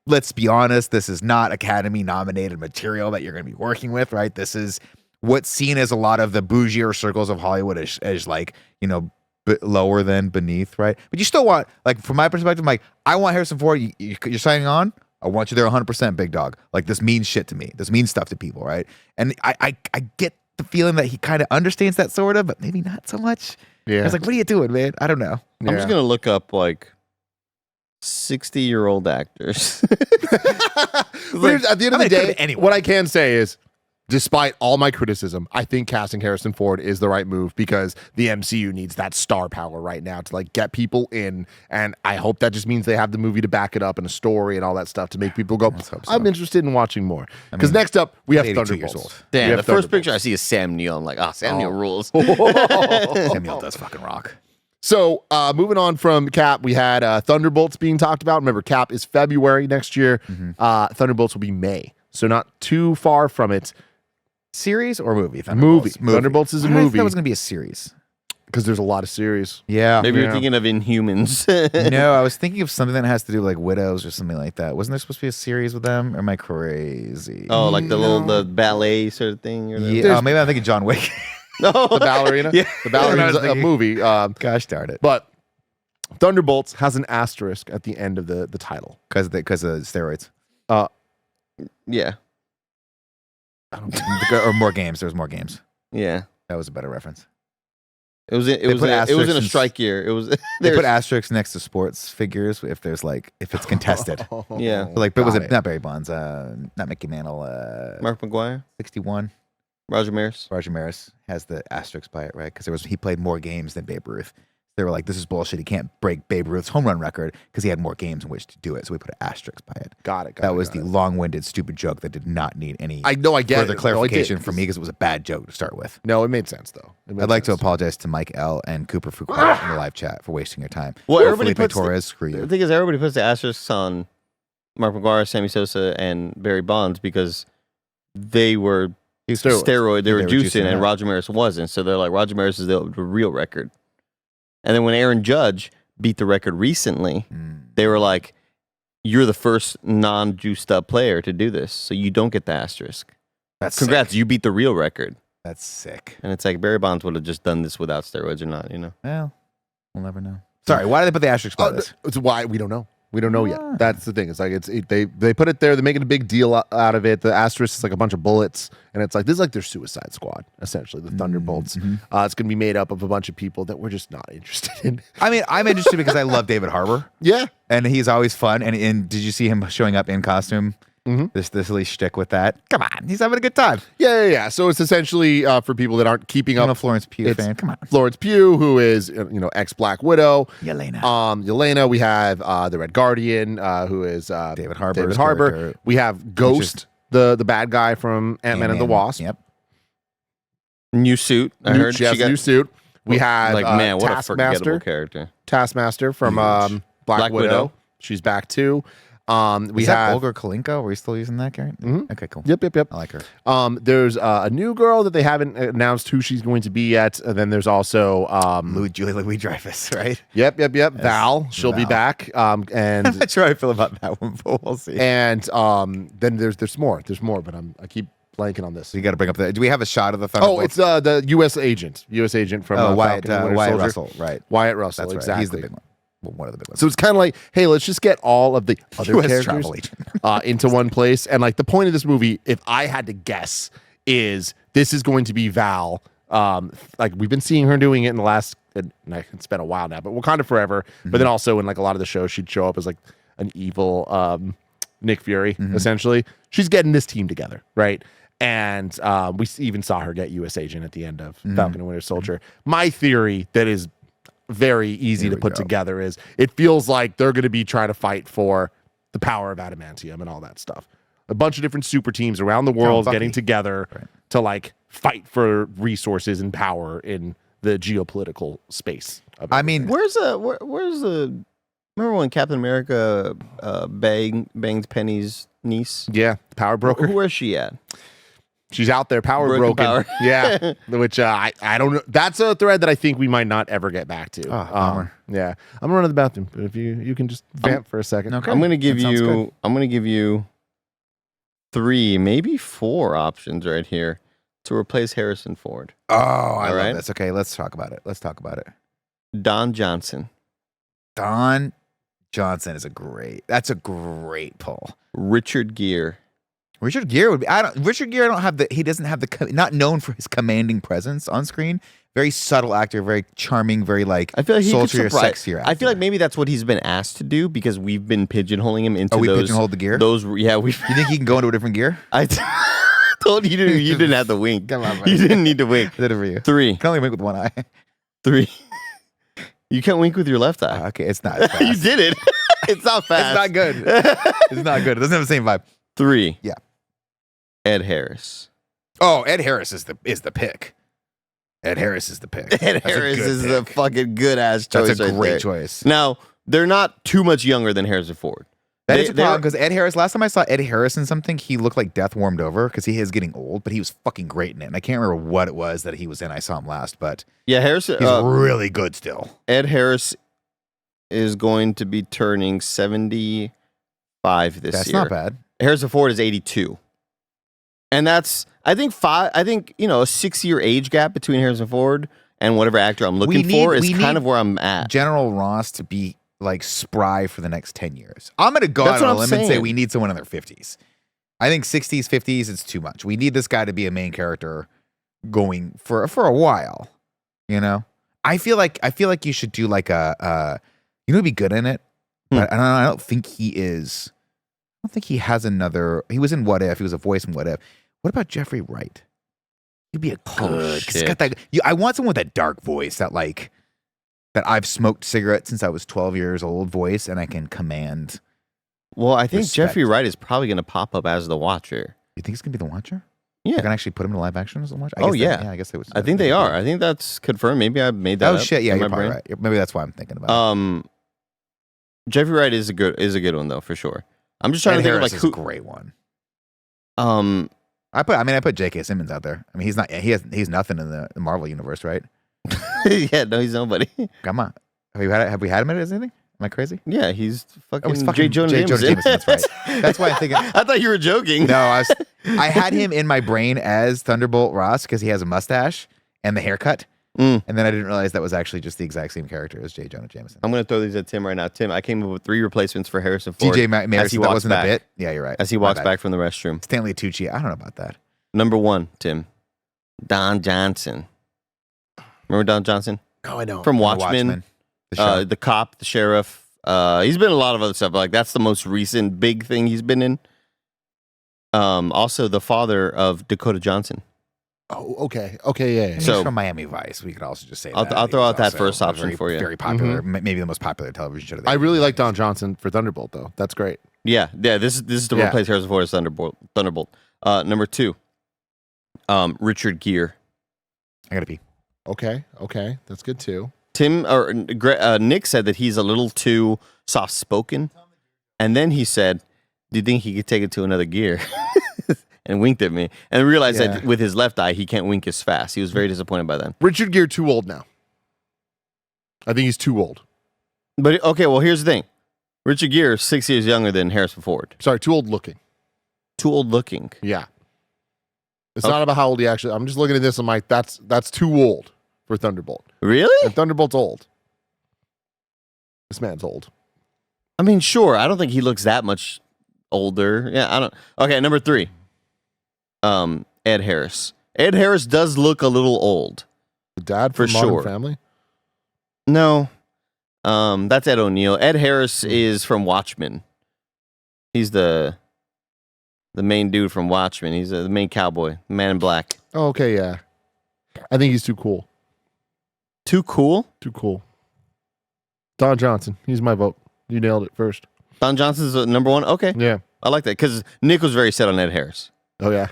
let's be honest, this is not Academy nominated material that you're going to be working with, right? This is what's seen as a lot of the bougier circles of Hollywood as like, you know, lower than beneath, right? But you still want, like, from my perspective, like, I want Harrison Ford, you're signing on, I want you there 100%, big dog. Like, this means shit to me. This means stuff to people, right? And I get the feeling that he kind of understands that sort of, but maybe not so much. Yeah. I was like, what are you doing, man? I don't know. I'm just gonna look up like 60-year-old actors. At the end of the day, what I can say is, despite all my criticism, I think casting Harrison Ford is the right move because the MCU needs that star power right now to like get people in, and I hope that just means they have the movie to back it up and a story and all that stuff to make people go, I'm interested in watching more. Because next up, we have Thunderbolts. Damn, the first picture I see is Sam Neill. I'm like, Sam Neill rules. Sam Neill does fucking rock. So moving on from Cap, we had Thunderbolts being talked about. Remember, Cap is February next year. Thunderbolts will be May. So not too far from it. Series or movie? Movie. Thunderbolts is a movie. That was going to be a series. Because there's a lot of series. Yeah. Maybe you're thinking of Inhumans. No, I was thinking of something that has to do like Widows or something like that. Wasn't there supposed to be a series with them? Or am I crazy? Oh, like the ballet sort of thing? Or yeah. Maybe I'm thinking John Wick. No. The ballerina? Yeah. The ballerina's a movie. Gosh darn it. But Thunderbolts has an asterisk at the end of the title. Because of steroids. Yeah. Or more games. There was more games. Yeah. That was a better reference. It was in a strike year. It was they put asterisks next to sports figures if it's contested. Yeah. So like, but was it not Barry Bonds? Not Mickey Mantle. Mark McGuire, 61. Roger Maris. Roger Maris has the asterisk by it, right? Because he played more games than Babe Ruth. They were like, this is bullshit. He can't break Babe Ruth's home run record because he had more games in which to do it. So we put an asterisk by it. Got it. That was the long-winded, stupid joke that did not need any further clarification from me because it was a bad joke to start with. No, it made sense, though. I'd like to apologize to Mike L. and Cooper Fuqua in the live chat for wasting your time. Well, everybody Felipe puts Torres, screw you. The thing is, everybody puts the asterisks on Mark McGuire, Sammy Sosa, and Barry Bonds because they were steroid. They were juicing, and Roger Maris wasn't. So they're like, Roger Maris is the real record. And then when Aaron Judge beat the record recently, they were like, you're the first non-juiced up player to do this, so you don't get the asterisk. Congrats, you beat the real record. That's sick. And it's like Barry Bonds would have just done this without steroids or not, you know? Well, we'll never know. Sorry, why did they put the asterisk by this? It's why we don't know. We don't know yet. That's the thing. It's like they put it there. They're making a big deal out of it. The asterisk is like a bunch of bullets, and it's like this is like their Suicide Squad, essentially. The Thunderbolts. It's going to be made up of a bunch of people that we're just not interested in. I mean, I'm interested because I love David Harbour. Yeah, and he's always fun. And did you see him showing up in costume? This silly shtick with that. Come on, he's having a good time. Yeah. So it's essentially for people that aren't keeping up. I'm a Florence Pugh fan. Come on, Florence Pugh, who is ex Black Widow. Yelena. We have the Red Guardian, who is David Harbour. Harbour. We have Ghost, the bad guy from Ant-Man and the Wasp. Yep. New suit. I heard she has a new suit. We have what a forgettable character. Taskmaster from Black Widow. She's back too. We have Olga Kalinko. Are we still using that character? Okay, cool. Yep. I like her. There's a new girl that they haven't announced who she's going to be yet. And then there's also Julie Louis-Dreyfus, right? Yep. Val, she'll be back. And I'm not sure how I feel about that one, but we'll see. And then there's more. There's more, but I keep blanking on this. So you got to bring up do we have a shot of the Thunderbolts? Oh, it's the U.S. agent from Wyatt Russell, right? Wyatt Russell, that's exactly. Right. He's the big one. Well, one of the big ones. So it's kind of like, hey, let's just get all of the other US characters into one place. And like the point of this movie, if I had to guess, is this is going to be Val. Like we've been seeing her doing it in the last, it's been a while now, but Wakanda Forever. But then also in like a lot of the shows, she'd show up as like an evil Nick Fury, essentially. She's getting this team together, right? And we even saw her get U.S. Agent at the end of Falcon and Winter Soldier. My theory that is very easy to put together is it feels like they're going to be trying to fight for the power of adamantium and all that stuff. A bunch of different super teams around the world getting together to like fight for resources and power in the geopolitical space. I mean, where's the remember when Captain America banged Penny's niece? Yeah, power broker. Where's she at? She's out there, broken. Power. Yeah, which I don't know. That's a thread that I think we might not ever get back to. Yeah, I'm gonna run to the bathroom, but if you can just vamp for a second. Okay. I'm gonna give you 3, maybe 4 options right here to replace Harrison Ford. Oh, I love this. Okay, let's talk about it. Don Johnson. Don Johnson is that's a great pull. Richard Gere. Richard Gere would be. He doesn't have not known for his commanding presence on screen. Very subtle actor, very charming, very like I feel like he could sultrier, surprise. sexier actor. I feel like maybe that's what he's been asked to do because we've been pigeonholing him into we those. pigeonholed the gear? Yeah, we. You think he can go into a different gear? I told you you didn't have to wink. Come on, you didn't need to wink. I did it for you. 3. I can only wink with one eye. 3. You can't wink with your left eye. Okay, it's not fast. You did it. It's not fast. It's not good. It's not good. It doesn't have the same vibe. 3. Yeah. Ed Harris. Oh, Ed Harris is the pick. Ed Harris is the pick. Ed Harris is a fucking good ass choice. That's a great there. choice. Now, they're not too much younger than Harrison Ford. That is a problem because Ed Harris, last time I saw Ed Harris in something, he looked like death warmed over because he is getting old, but he was fucking great in it. And I can't remember what it was that he was in. I saw him last, but yeah, Harrison. He's really good still. Ed Harris is going to be turning 75 this year. That's not bad. Harrison Ford is 82. And that's, I think, a 6-year age gap between Harrison Ford and whatever actor I'm looking for is kind of where I'm at. General Ross to be like spry for the next 10 years. I'm going to go out on a limb and say we need someone in their 50s. I think 60s, 50s, it's too much. We need this guy to be a main character going for a while. You know? I feel like you should do like he'd be good in it, but I don't think he is. I don't think he has another. He was in What If. He was a voice in What If. What about Jeffrey Wright? He'd be a good. He's got that. I want someone with that dark voice that I've smoked cigarettes since I was 12 years old voice, and I can command. Well, I think respect. Jeffrey Wright is probably going to pop up as the Watcher. You think he's gonna be the Watcher? Yeah, they're gonna actually put him in live action as the Watcher. Yeah, I guess they would. I think they are. I think that's confirmed. Maybe I made that. Oh up shit! Yeah, in you're my probably brain. right. Maybe that's why I'm thinking about it. Jeffrey Wright is a good one though for sure. I'm just trying to think of like who. A great one. I put J.K. Simmons out there. I mean, he's nothing in the Marvel universe, right? yeah, no, he's nobody. Come on, have we had him as anything? Am I crazy? Yeah, he's fucking, he's J. Jonah Jameson. That's right. That's why I'm thinking. I thought you were joking. No, I had him in my brain as Thunderbolt Ross because he has a mustache and the haircut. And then I didn't realize that was actually just the exact same character as J. Jonah Jameson. I'm going to throw these at Tim right now. Tim, I came up with 3 replacements for Harrison Ford. DJ Maris, that wasn't back. a bit? Yeah, you're right. As he walks back from the restroom. Stanley Tucci, I don't know about that. Number 1, Tim. Don Johnson. Remember Don Johnson? No, I don't. From Watchmen. The cop, the sheriff. He's been in a lot of other stuff, but like that's the most recent big thing he's been in. Also, the father of Dakota Johnson. Oh, okay. Yeah. He's So from Miami Vice. We could also just say I'll throw out that first option very, for you. Very popular, maybe the most popular television show. I really like Don Johnson for Thunderbolt, though. That's great. Yeah. This is to replace Harrison Ford as Thunderbolt. Number 2, Richard Gere. I gotta pee. Okay. That's good, too. Nick said that he's a little too soft-spoken. And then he said, do you think he could take it to another gear? And winked at me. And realized that with his left eye, he can't wink as fast. He was very disappointed by that. Richard Gere too old now. I think he's too old. But, okay, well, here's the thing. Richard Gere is 6 years younger than Harrison Ford. Sorry, too old looking. Too old looking. Yeah. It's not about how old he actually... I'm just looking at this and I'm like, that's too old for Thunderbolt. Really? And Thunderbolt's old. This man's old. I mean, sure. I don't think he looks that much older. Yeah, I don't... Okay, number 3. Ed Harris. Ed Harris does look a little old. The dad for from Modern sure. Family? No. That's Ed O'Neill. Ed Harris is from Watchmen. He's the main dude from Watchmen. He's the main cowboy, man in black. Oh, okay, yeah. I think he's too cool. Too cool? Too cool. Don Johnson. He's my vote. You nailed it first. Don Johnson's number one? Okay. Yeah. I like that because Nick was very set on Ed Harris. Oh, yeah.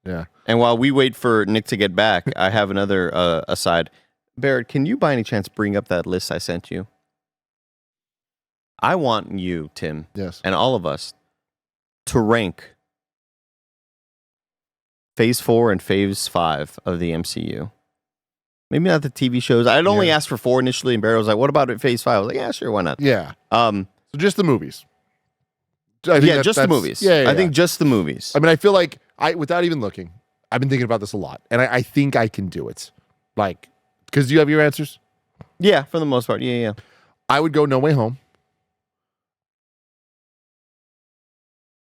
Yeah. And while we wait for Nick to get back, I have another aside. Barrett, can you by any chance bring up that list I sent you? I want you, Tim, Yes. and all of us to rank Phase 4 and Phase 5 of the MCU. Maybe not the TV shows. I'd only asked for 4 initially, and Barrett was like, what about Phase 5? I was like, yeah, sure, why not? Yeah. So just the movies. just the movies. I think just the movies. I mean, I feel like without even looking, I've been thinking about this a lot, and I think I can do it. Like, because you have your answers? Yeah, for the most part. Yeah. I would go No Way Home.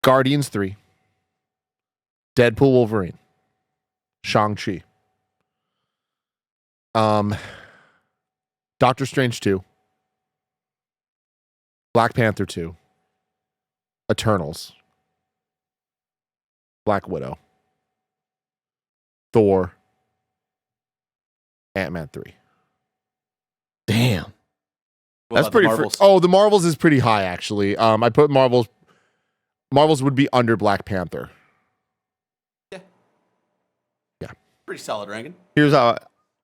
Guardians 3. Deadpool Wolverine. Shang-Chi. Doctor Strange 2. Black Panther 2. Eternals. Black Widow. Thor. Ant-Man 3. Damn. What That's about the pretty Marvels? The Marvels is pretty high, actually. I put Marvels would be under Black Panther. Pretty solid ranking. Here's how.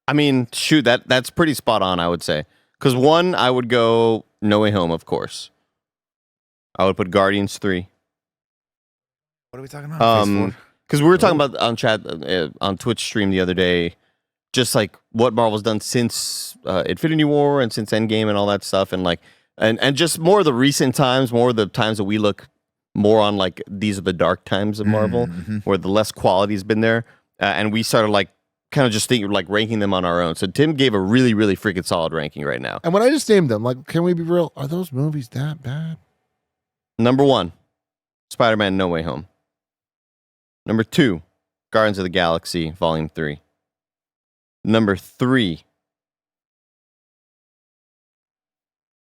I mean, shoot, that's pretty spot on, I would say. Because one, I would go No Way Home, of course. I would put Guardians 3. What are we talking about? Because we were talking about on chat on Twitch stream the other day, just like what Marvel's done since Infinity War and since Endgame and all that stuff, and like and just more of the recent times, more of the times that we look more on like these are the dark times of Marvel, where the less quality's been there, and we started like kind of just think like ranking them on our own. So Tim gave a really, really freaking solid ranking right now. And when I just named them, like, can we be real? Are those movies that bad? Number 1, Spider-Man No Way Home. Number 2, Guardians of the Galaxy Volume 3. Number 3.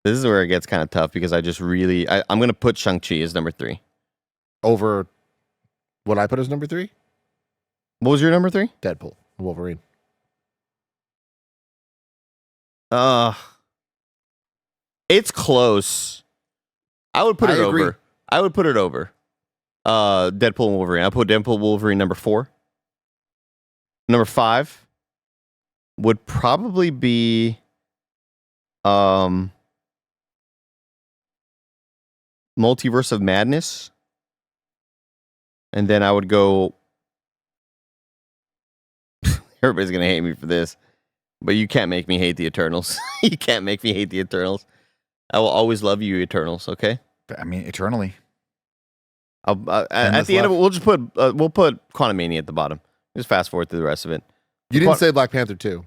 This is where it gets kind of tough because I just really... I'm going to put Shang-Chi as number 3. Over what I put as number 3? What was your number 3? Deadpool, Wolverine. It's close. I would put it agree. over. I would put it over. Deadpool and Wolverine. I put Deadpool and Wolverine number 4. Number 5 would probably be Multiverse of Madness. And then I would go... Everybody's going to hate me for this. But you can't make me hate the Eternals. You can't make me hate the Eternals. I will always love you, Eternals, okay? I mean, eternally. At the end of it, we'll just put Quantumania at the bottom. Just fast forward through the rest of it. You didn't say Black Panther 2.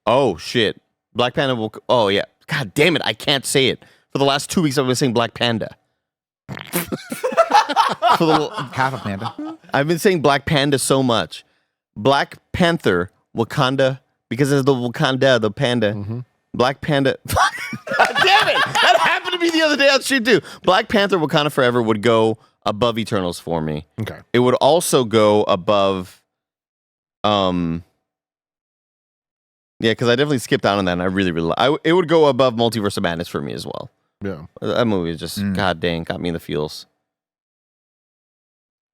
Oh, shit. Black Panda will... Oh, yeah. God damn it. I can't say it. For the last 2 weeks, I've been saying Black Panda. Half a panda. I've been saying Black Panda so much. Black Panther, Wakanda, because it's the Wakanda, the panda. Black Panda... God damn it! That happened to me the other day on stream, too. Black Panther, Wakanda Forever would go above Eternals for me. Okay. It would also go above... Yeah, because I definitely skipped out on that, and I really, really... it would go above Multiverse of Madness for me as well. Yeah. That movie is just, god dang, got me in the feels.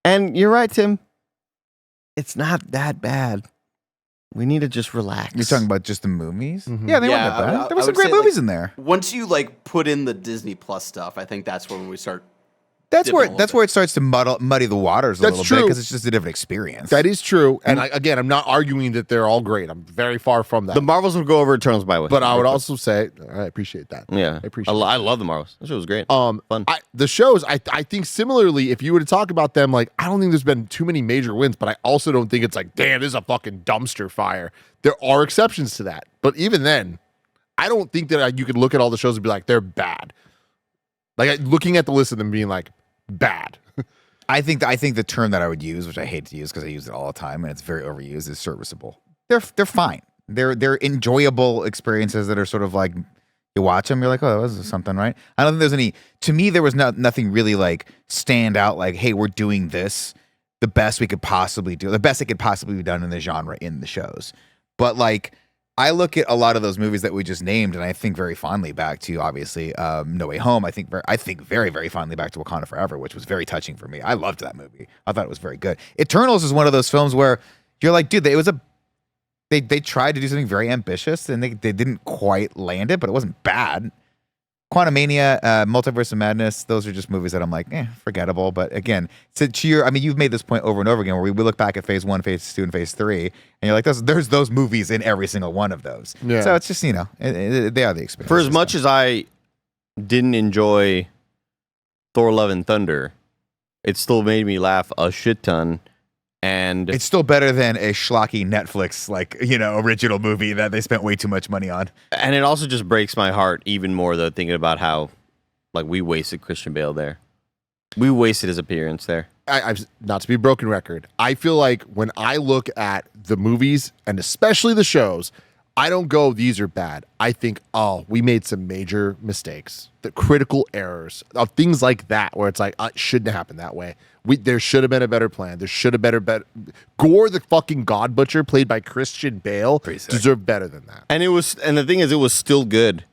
And you're right, Tim. It's not that bad. We need to just relax. You're talking about just the movies? Yeah, they weren't that bad. There were I some would great say, like, movies in there. Once you like put in the Disney Plus stuff, I think that's when we start. That's dipping a little where it starts to muddy the waters a That's little bit true. because it's just a different experience. That is true. And again, I'm not arguing that they're all great. I'm very far from that. The Marvels would go over Eternals by way. But I would also say, I appreciate that. Yeah. I appreciate I love the Marvels. That shit was great. Fun. The shows, I think similarly, if you were to talk about them, like, I don't think there's been too many major wins, but I also don't think it's like, damn, this is a fucking dumpster fire. There are exceptions to that. But even then, I don't think that you could look at all the shows and be like, they're bad. Like, looking at the list of them being like, bad. I think the term that I would use, which I hate to use because I use it all the time and it's very overused, is serviceable. They're fine. They're enjoyable experiences that are sort of like you watch them, you're like, oh, this is something, right? I don't think there's any. To me, there was nothing really like stand out. Like, hey, we're doing this the best we could possibly do, the best it could possibly be done in the genre in the shows. But like I look at a lot of those movies that we just named, and I think very fondly back to obviously No Way Home. I think very, very fondly back to Wakanda Forever, which was very touching for me. I loved that movie. I thought it was very good. Eternals is one of those films where you're like, dude, they tried to do something very ambitious, and they didn't quite land it, but it wasn't bad. Quantumania, Multiverse of Madness, those are just movies that I'm like, forgettable. But again, you've made this point over and over again where we look back at phase 1, phase 2, and phase 3, and you're like, there's those movies in every single one of those. Yeah. So it's just, they are the experience. For as much as I didn't enjoy Thor Love and Thunder, it still made me laugh a shit ton. And it's still better than a schlocky Netflix, original movie that they spent way too much money on. And it also just breaks my heart even more, though, thinking about how, we wasted Christian Bale there. We wasted his appearance there. I've not to be a broken record. I feel like when I look at the movies, and especially the shows, I don't go, these are bad. I think, we made some major mistakes. The critical errors of things like that, where it's like, it shouldn't happen that way. There should have been a better plan. There should have been a better. Gore the fucking God Butcher, played by Christian Bale, deserved better than that. And the thing is, it was still good.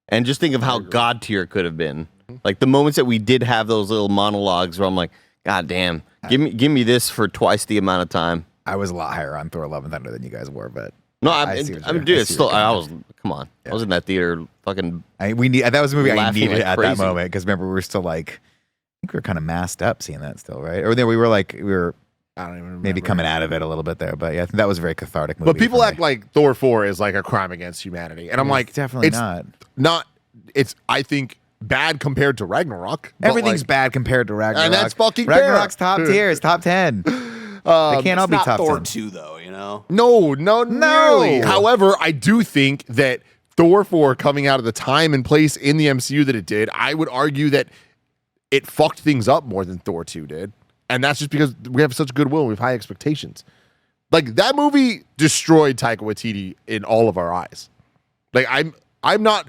And just think of how God tier it could have been. Like the moments that we did have those little monologues where I'm like, God damn, give me this for twice the amount of time. I was a lot higher on Thor: Love and Thunder than you guys were, but no, dude, it's still. I was. Come on, yeah. I was in that theater, fucking. That was a movie I needed at that moment because remember we were still like. I think we were kind of masked up seeing that still, right? Or then we were I don't even remember. Maybe coming out of it a little bit there, but yeah, I think that was a very cathartic movie. But people act like Thor 4 is like a crime against humanity, and I'm like, definitely not. It's I think bad compared to Ragnarok. Everything's bad compared to Ragnarok, and that's fucking Ragnarok's top tier. It's top 10. They can't all be top 10. Thor 2 though, No, nearly. However, I do think that Thor 4 coming out of the time and place in the MCU that it did, I would argue that it fucked things up more than Thor 2 did. And that's just because we have such goodwill and we have high expectations. Like, that movie destroyed Taika Waititi in all of our eyes. Like, I'm not...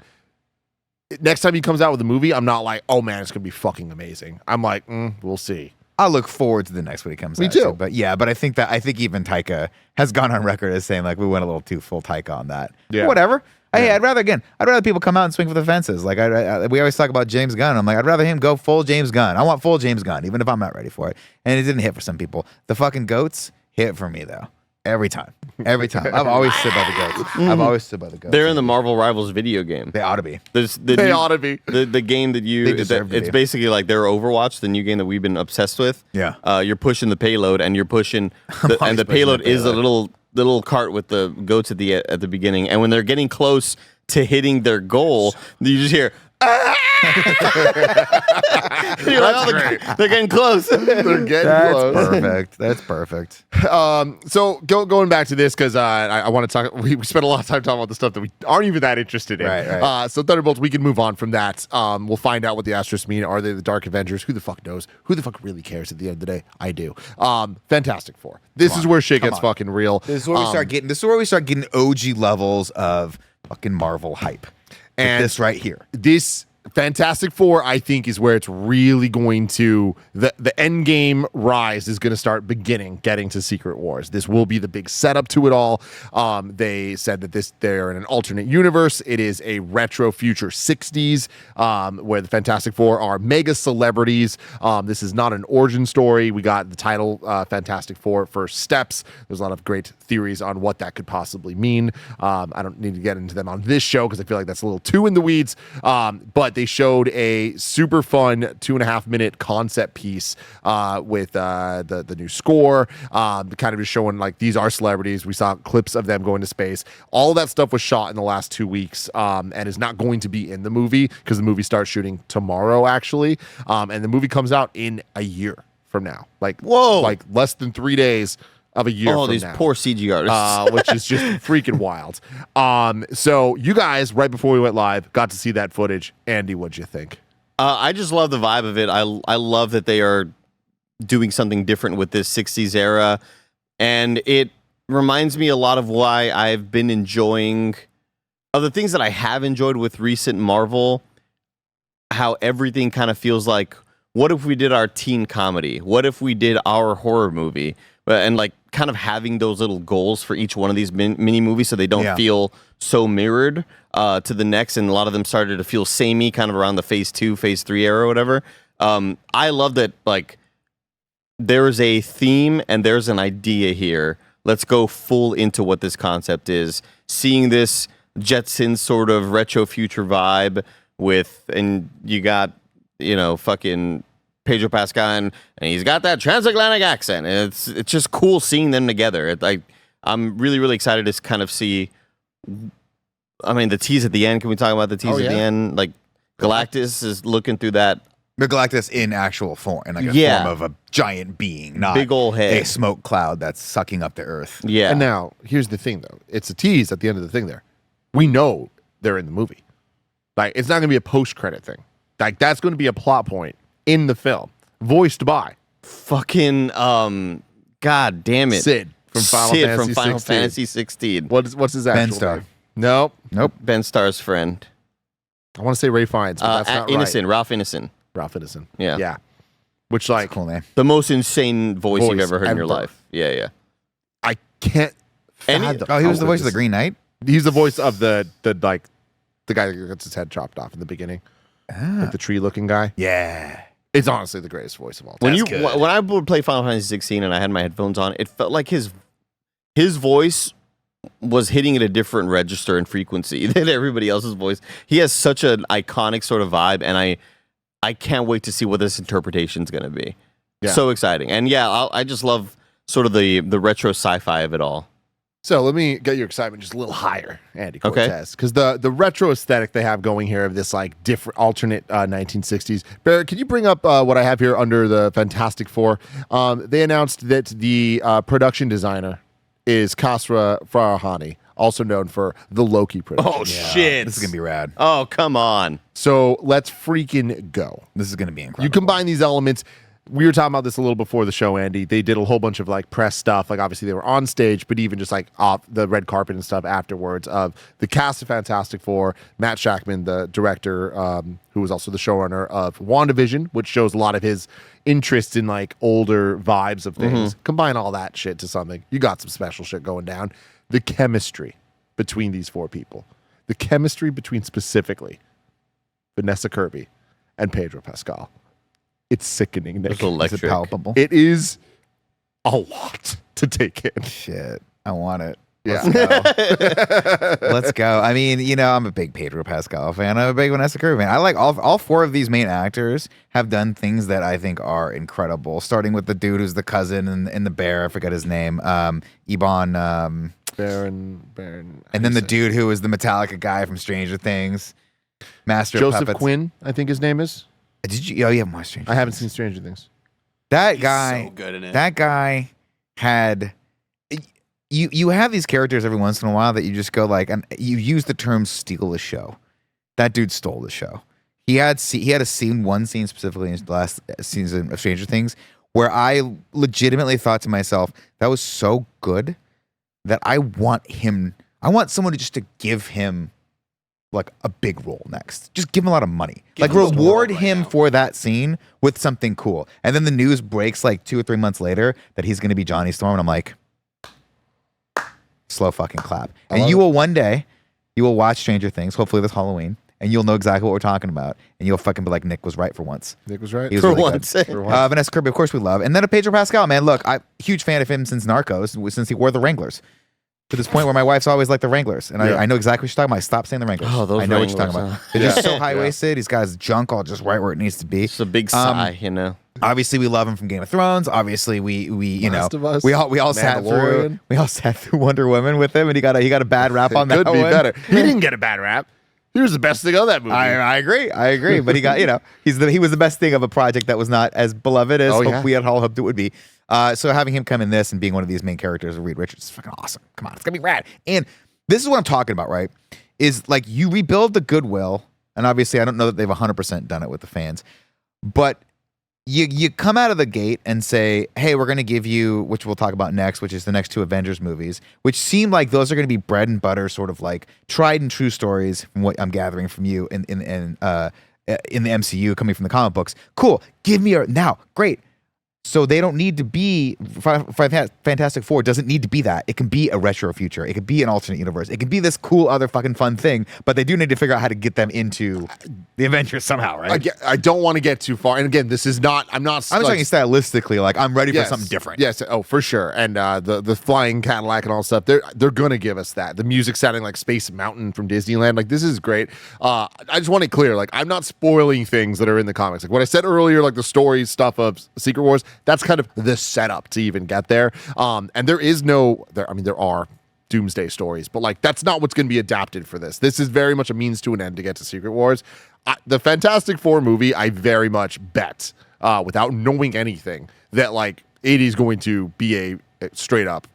Next time he comes out with a movie, I'm not like, oh man, it's going to be fucking amazing. I'm like, we'll see. I'll look forward to the next one he comes out. Me too. But I think even Taika has gone on record as saying, we went a little too full Taika on that. Yeah. Whatever. Hey, I'd rather people come out and swing for the fences. Like we always talk about James Gunn. I'm like, I'd rather him go full James Gunn. I want full James Gunn, even if I'm not ready for it. And it didn't hit for some people. The fucking goats hit for me though. Every time. I've always stood by the goats. They're in the Marvel Rivals video game. They ought to be. They ought to be. The game that it's basically like their Overwatch, the new game that we've been obsessed with. Yeah. You're pushing the payload, and you're pushing, and the payload is a little cart with the goats at the beginning, and when they're getting close to hitting their goal, you just hear. You're like, they're getting close. That's perfect. So going back to this because I want to talk. We spent a lot of time talking about the stuff that we aren't even that interested in. Right. So Thunderbolts, we can move on from that. We'll find out what the Astros mean. Are they the Dark Avengers? Who the fuck knows? Who the fuck really cares at the end of the day? I do. Fantastic Four. This is where shit gets fucking real. This is where we start getting OG levels of fucking Marvel hype. And this right here. This Fantastic Four, I think, is where it's really going to the Endgame rise is going to start getting to Secret Wars. This will be the big setup to it all. They said that they're in an alternate universe. It is a retro future 60s where the Fantastic Four are mega celebrities. This is not an origin story. We got the title Fantastic Four First Steps. There's a lot of great theories on what that could possibly mean. I don't need to get into them on this show because I feel like that's a little too in the weeds. But they showed a super fun 2.5 minute concept piece with the new score, kind of just showing like these are celebrities. We saw clips of them going to space. All that stuff was shot in the last 2 weeks and is not going to be in the movie because the movie starts shooting tomorrow actually, and the movie comes out in a year from now. Like whoa, like less than 3 days of a year from these now. Poor CG artists. Which is just freaking wild. So you guys, right before we went live, got to see that footage. Andy, what'd you think? I just love the vibe of it. I love that they are doing something different with this 60s era. And it reminds me a lot of why I've been enjoying, of the things that I have enjoyed with recent Marvel, how everything kind of feels like, what if we did our teen comedy? What if we did our horror movie? And like kind of having those little goals for each one of these mini movies, so they don't feel so mirrored to the next. And a lot of them started to feel samey, kind of around the phase 2, phase 3 era, or whatever. I love that. Like, there's a theme and there's an idea here. Let's go full into what this concept is. Seeing this Jetsons sort of retro future vibe and you got, fucking Pedro Pascal, and he's got that transatlantic accent. And it's just cool seeing them together. I'm really, really excited to kind of see. I mean, the tease at the end. Can we talk about the tease at the end? Like, Galactus is looking through that. The Galactus in actual form, in like a form of a giant being, not big old head, a smoke cloud that's sucking up the Earth. Yeah. And now, here's the thing, though. It's a tease at the end of the thing there. We know they're in the movie. Like, it's not going to be a post-credit thing. Like, that's going to be a plot point in the film, voiced by fucking God damn it, Sid from Final Fantasy 16. What's his actual Ben Starr. name? Nope. Ben Starr's friend. I want to say Ray Fiennes, but that's not Innocent, right. Ralph Innocent. Ralph Innocent. Yeah. Yeah. Which, like, Cool name. The most insane voice you've ever heard in your ever. life. Yeah. I can't. Any- fathom Oh, he was how the voice good of the Green Knight? He's the voice of the guy that gets his head chopped off in the beginning. Like the tree-looking guy. Yeah. It's honestly the greatest voice of all When time. when I would play Final Fantasy 16 and I had my headphones on, it felt like his voice was hitting at a different register and frequency than everybody else's voice. He has such an iconic sort of vibe, and I can't wait to see what this interpretation is going to be. Yeah. So exciting. And I just love sort of the retro sci-fi of it all. So let me get your excitement just a little higher, Andy Cortez, because the retro aesthetic they have going here of this like different alternate 1960s. Barrett, can you bring up what I have here under the Fantastic Four? They announced that the production designer is Kasra Farahani, also known for the Loki production. Oh, shit. This is going to be rad. Oh, come on. So let's freaking go. This is going to be incredible. You combine these elements. We were talking about this a little before the show, Andy. They did a whole bunch of like press stuff. Like obviously they were on stage, but even just like off the red carpet and stuff afterwards of the cast of Fantastic Four, Matt Shackman, the director, who was also the showrunner of WandaVision, which shows a lot of his interest in like older vibes of things. Combine all that shit to something. You got some special shit going down. The chemistry between these four people. The chemistry between specifically Vanessa Kirby and Pedro Pascal. It's sickening, Nick. It's electric. Is it palpable? It is a lot to take in. Shit. I want it. Yeah. Let's go. Let's go. I mean, I'm a big Pedro Pascal fan. I'm a big Vanessa Kirby fan. I like all four of these main actors have done things that I think are incredible. Starting with the dude who's the cousin in the bear. I forget his name. Ebon. Baron. And then the dude who was the Metallica guy from Stranger Things. Master of Joseph Puppets. Quinn, I think his name is. Did you? Oh, you have more Stranger I haven't seen Stranger Things. That guy, so good in it. That guy had. You have these characters every once in a while that you just go like, and you use the term "steal the show." That dude stole the show. He had one scene specifically in the last season of Stranger Things where I legitimately thought to myself, that was so good that I want someone to give him like a big role next. Just give him a lot of money. Like reward him for that scene with something cool. And then the news breaks like 2 or 3 months later that he's going to be Johnny Storm. And I'm like, slow fucking clap. And you will one day, you will watch Stranger Things, hopefully this Halloween, and you'll know exactly what we're talking about. And you'll fucking be like, Nick was right for once. Nick was right. He was For really once. good. Vanessa Kirby, of course we love. And then a Pedro Pascal, man. Look, I'm a huge fan of him since Narcos, since he wore the Wranglers. To this point where my wife's always like the Wranglers. And I know exactly what you're talking about. I stopped saying the Wranglers. Oh, those I know what you're talking Wranglers, about. huh? They're just so high-waisted. He's got his junk all just right where it needs to be. It's a big sigh, Obviously, we love him from Game of Thrones. Obviously, we Last of Us, we all sat Mandalorian. through Wonder Woman with him, and he got a bad rap on that Could be one. better. He didn't get a bad rap. He was the best thing of that movie. I agree. But he got he was the best thing of a project that was not as beloved as we had all hoped it would be. So having him come in this and being one of these main characters of Reed Richards is fucking awesome. Come on, it's gonna be rad. And this is what I'm talking about, right? Is like you rebuild the goodwill, and obviously I don't know that they've 100% done it with the fans, but you come out of the gate and say, hey, we're going to give you, which we'll talk about next, which is the next 2 Avengers movies, which seem like those are going to be bread and butter, sort of like tried and true stories from what I'm gathering from you in the MCU coming from the comic books. Cool. Give me now. Great. So they don't need to be Fantastic Four doesn't need to be that. It can be a retro future. It could be an alternate universe. It can be this cool other fucking fun thing. But they do need to figure out how to get them into the Avengers somehow, right? I don't want to get too far. And again, this is not. I'm just talking stylistically. Like I'm ready for something different. Yes. Oh, for sure. And the flying Cadillac and all stuff. They're gonna give us that. The music sounding like Space Mountain from Disneyland. Like this is great. I just want it clear. Like I'm not spoiling things that are in the comics. Like what I said earlier, like the story stuff of Secret Wars. That's kind of the setup to even get there. And there are Doomsday stories, but like that's not what's going to be adapted for this. This is very much a means to an end to get to Secret Wars. The Fantastic Four movie, I very much bet, without knowing anything, that like it is going to be a straight up.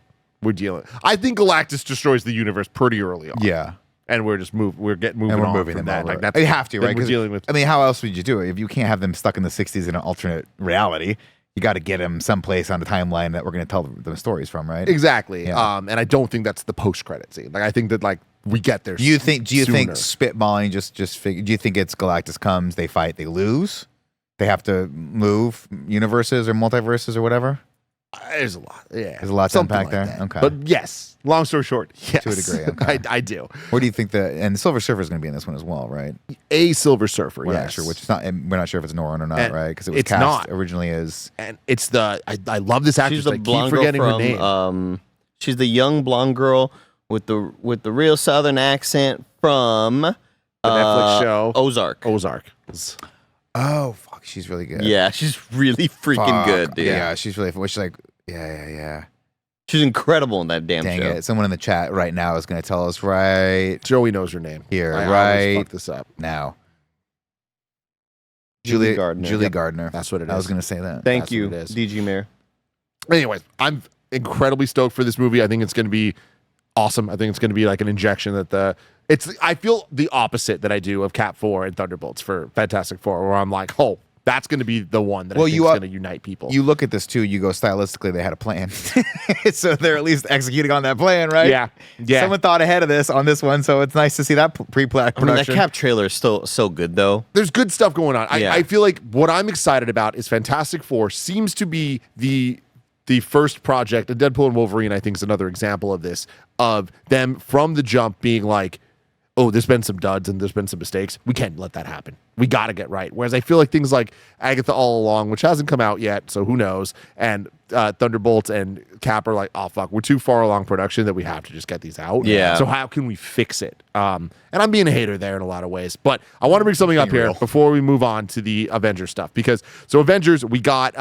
I think Galactus destroys the universe pretty early on. Yeah. And we're just moving and we're on moving from them that. over. Like You have to, right? We're dealing with. I mean, how else would you do it if you can't have them stuck in the '60s in an alternate reality? You got to get them someplace on the timeline that we're going to tell the stories from, right? Exactly. Yeah. And I don't think that's the post-credit scene. Like I think that like we get there. Do you think sooner. spitballing just figure? Do you think it's Galactus comes, they fight, they lose, they have to move universes or multiverses or whatever? There's a lot. Yeah. There's a lot to Something unpack like there. that. Okay. But yes, long story short, yes. To a degree, okay. I do. What do you think and the Silver Surfer is going to be in this one as well, right? A Silver Surfer, We're yes. not sure, which is not. And we're not sure if it's Nora or not, And right? Because it was it's cast not. originally as. And it's I love this actress. She's the I keep blonde girl forgetting her from. name. She's the young blonde girl with the real Southern accent from The Netflix show Ozark. Ozark. Oh fuck, she's really good. Yeah, she's really freaking Fuck. good, dude. Yeah, she's really. She's like, yeah. She's incredible in that damn Dang show. it! Someone in the chat right now is going to tell us right Joey knows her name. here, I always right fuck this up. now. Julie Gardner. Julie Yep. Gardner. That's what it I was is. going to say that. Thank That's you, what it is. DG Mayor. Anyways, I'm incredibly stoked for this movie. I think it's going to be awesome. I think it's going to be like an injection I feel the opposite that I do of Cap 4 and Thunderbolts for Fantastic Four, where I'm like, oh, that's going to be the one that I think is going to unite people. You look at this too. You go stylistically, they had a plan, so they're at least executing on that plan, right? Yeah. Someone thought ahead of this on this one, so it's nice to see that pre-production. I mean, that Cap trailer is still so good, though. There's good stuff going on. Yeah. I feel like what I'm excited about is Fantastic Four seems to be the first project, and Deadpool and Wolverine, I think, is another example of this, of them from the jump being like, oh, there's been some duds and there's been some mistakes. We can't let that happen. We got to get right. Whereas I feel like things like Agatha All Along, which hasn't come out yet, so who knows, and Thunderbolts and Cap are like, oh, fuck, we're too far along production that we have to just get these out. Yeah. So how can we fix it? And I'm being a hater there in a lot of ways. But I want to bring something up here before we move on to the Avengers stuff. Because, so Avengers, we got,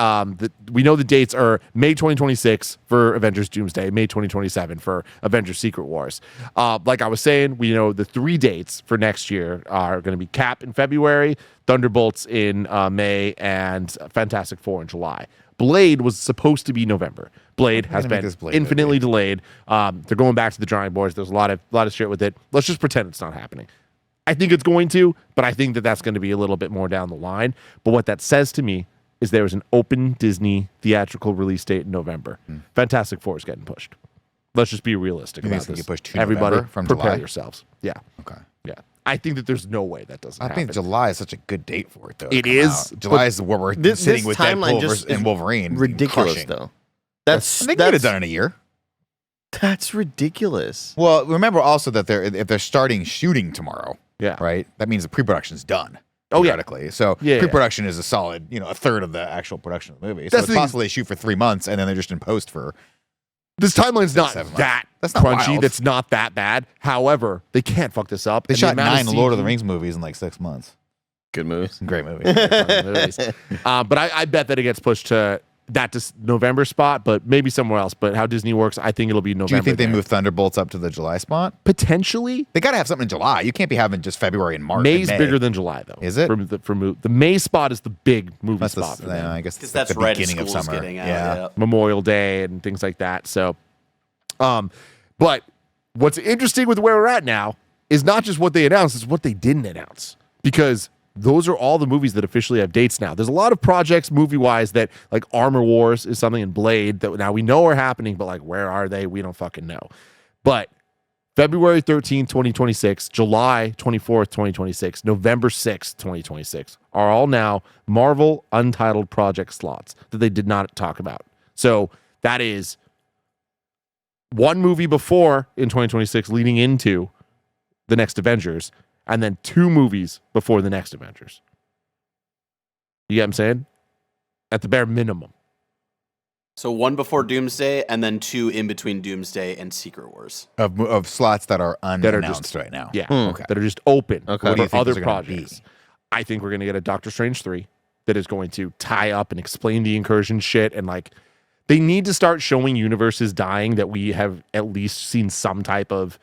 we know the dates are May 2026 for Avengers Doomsday, May 2027 for Avengers Secret Wars. Like I was saying, we know the 3 dates for next year are going to be Cap in February, Thunderbolts in May, and Fantastic Four in July. Blade was supposed to be November. Blade has been infinitely delayed. They're going back to the drawing boards. There's a lot of shit with it. Let's just pretend it's not happening. I think it's going to, but I think that that's going to be a little bit more down the line. But what that says to me is there is an open Disney theatrical release date in November. Fantastic Four is getting pushed. Let's just be realistic about this. Get pushed to Everybody, November from prepare July? yourselves. Yeah. Okay. Yeah. I think that there's no way that doesn't I happen. think July is such a good date for it, though. It is, July is where we're sitting with timeline Deadpool just and Wolverine. Ridiculous, crushing. though. They could have done it in a year. That's ridiculous. Well, remember also that if they're starting shooting tomorrow, Yeah. right? That means the pre-production's done. Oh, yeah. theoretically. So Yeah, yeah. pre-production is a solid, a third of the actual production of the movie. So That's it's the thing. possible they shoot for 3 months and then they're just in post for. This timeline's not 7 months. that That's not crunchy. wild. That's not that bad. However, they can't fuck this up. They And the shot amount 9 Lord of the CG Rings movies in like 6 months. Good moves. Great movie. movies. But I bet that it gets pushed to that November spot, but maybe somewhere else. But how Disney works, I think it'll be November. Do you think they there. move Thunderbolts up to the July spot? Potentially. They got to have something in July. You can't be having just February and March. May's and May. bigger than July, though. Is it? The May spot is the big movie That's spot for them. I guess Because it's that's the right as beginning of school's summer. getting out. Yeah. Memorial Day and things like that. So, but what's interesting with where we're at now is not just what they announced, it's what they didn't announce. Because those are all the movies that officially have dates now. There's a lot of projects movie-wise that, like Armor Wars is something in Blade that now we know are happening, but like where are they? We don't fucking know. But February 13th, 2026, July 24th, 2026, November 6th, 2026 are all now Marvel Untitled Project slots that they did not talk about. So that is one movie before in 2026 leading into the next Avengers, and then 2 movies before the next Avengers. You get what I'm saying? At the bare minimum. So 1 before Doomsday, and then 2 in between Doomsday and Secret Wars. Of slots that are unannounced just right now. Yeah. Okay. That are just open Okay. for What do you think other those are gonna projects. be? I think we're going to get a Doctor Strange 3 that is going to tie up and explain the incursion shit. And like, they need to start showing universes dying that we have at least seen some type of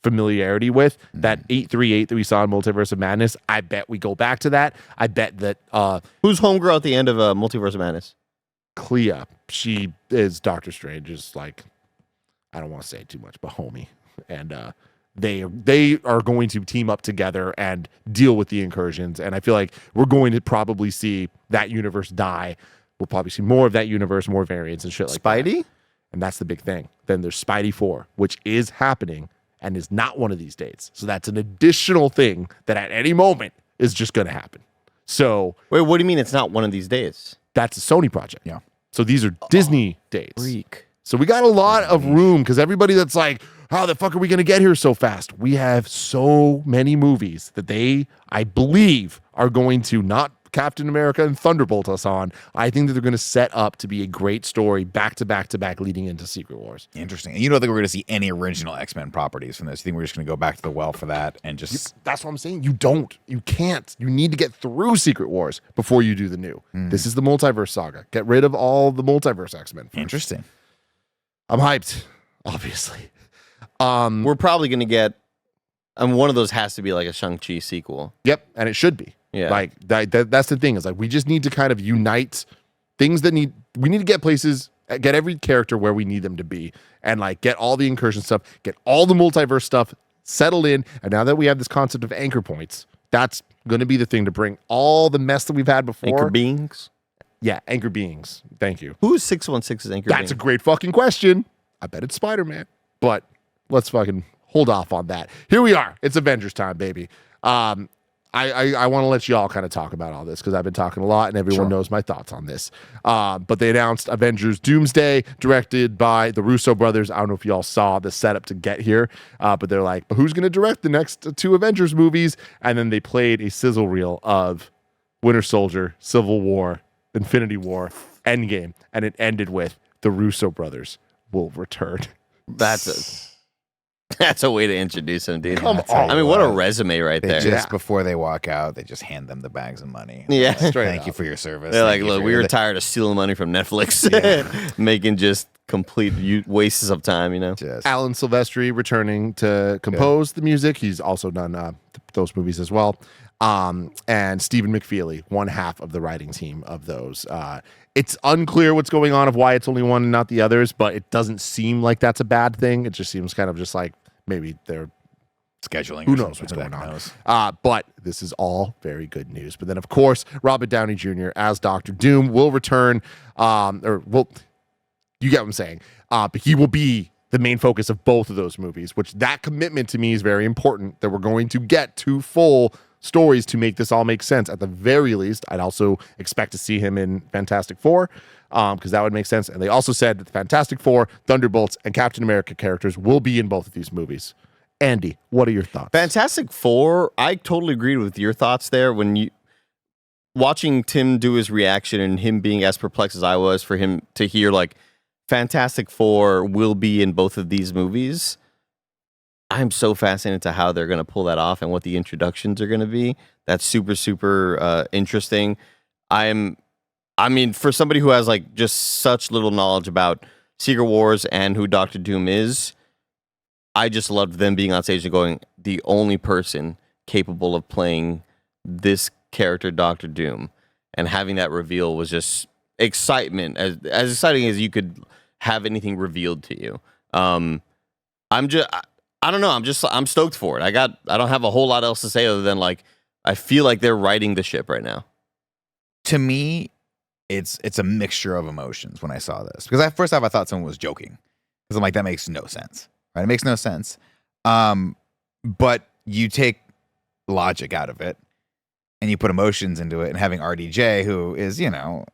familiarity with. That 838 that we saw in Multiverse of Madness, I bet we go back to that. I bet that Who's homegirl at the end of Multiverse of Madness? Clea, she is Doctor Strange's, like, I don't want to say too much, but homie. And they are going to team up together and deal with the incursions. And I feel like we're going to probably see that universe die. We'll probably see more of that universe, more variants and shit like that. Spidey? And that's the big thing. Then there's Spidey 4, which is happening and is not one of these dates. So that's an additional thing that at any moment is just going to happen. So Wait, what do you mean it's not one of these days? that's a Sony project. Yeah. So these are Disney dates. Freak. So we got a lot of room because everybody that's like, how the fuck are we going to get here so fast? We have so many movies that they, I believe, are going to not Captain America and Thunderbolt us on. I think that they're going to set up to be a great story back to back to back leading into Secret Wars. Interesting. And you don't think we're going to see any original X-Men properties from this? You think we're just going to go back to the well for that and just... That's what I'm saying. You don't. You can't. You need to get through Secret Wars before you do the new. This is the multiverse saga. Get rid of all the multiverse X-Men first. Interesting. I'm hyped, obviously. We're probably going to get, one of those has to be like a Shang-Chi sequel. Yep, and it should be. Yeah. Like that's the thing is like we just need to kind of unite things that we need to get places, get every character where we need them to be, and like get all the incursion stuff, get all the multiverse stuff settled in. And now that we have this concept of anchor points, that's going to be the thing to bring all the mess that we've had before. Anchor beings? Yeah, anchor beings. Thank you. Who's 616's anchor That's a being? great fucking question. I bet it's Spider-Man, but let's fucking hold off on that. Here we are. It's Avengers time, baby. I want to let y'all kind of talk about all this because I've been talking a lot and everyone knows my thoughts on this. But they announced Avengers Doomsday, directed by the Russo brothers. I don't know if y'all saw the setup to get here, but they're like, but who's going to direct the next 2 Avengers movies? And then they played a sizzle reel of Winter Soldier, Civil War, Infinity War, Endgame, and it ended with the Russo brothers will return. That's a way to introduce him, dude. Come on. I mean, what a resume right They there. just, before they walk out, they just hand them the bags of money. Yeah. Thank you for your service. They're Thank like, you look, for we your-" were tired of stealing money from Netflix, making just complete wastes of time, you know? Just- Alan Silvestri returning to compose the music. He's also done those movies as well. And Stephen McFeely, one half of the writing team of those. It's unclear what's going on of why it's only one and not the others, but it doesn't seem like that's a bad thing. It just seems kind of just like maybe they're scheduling. who or knows something, what's going who on. knows. But this is all very good news. But then, of course, Robert Downey Jr. as Dr. Doom will return, you get what I'm saying. But he will be the main focus of both of those movies, which that commitment to me is very important, that we're going to get 2 full stories to make this all make sense. At the very least, I'd also expect to see him in Fantastic Four, because that would make sense. And they also said that the Fantastic Four, Thunderbolts, and Captain America characters will be in both of these movies. Andy, what are your thoughts? Fantastic Four, I totally agreed with your thoughts there. When you watching Tim do his reaction and him being as perplexed as I was for him to hear like Fantastic Four will be in both of these movies. I'm so fascinated to how they're going to pull that off and what the introductions are going to be. That's super, super interesting. I mean, for somebody who has like just such little knowledge about Secret Wars and who Doctor Doom is, I just loved them being on stage and going, the only person capable of playing this character, Doctor Doom, and having that reveal was just excitement, as exciting as you could have anything revealed to you. I don't know. I'm stoked for it. I don't have a whole lot else to say other than like, I feel like they're riding the ship right now. To me, it's a mixture of emotions when I saw this, because first off I thought someone was joking, because I'm like, that makes no sense, right? It makes no sense. But you take logic out of it and you put emotions into it, and having RDJ, who is, you know,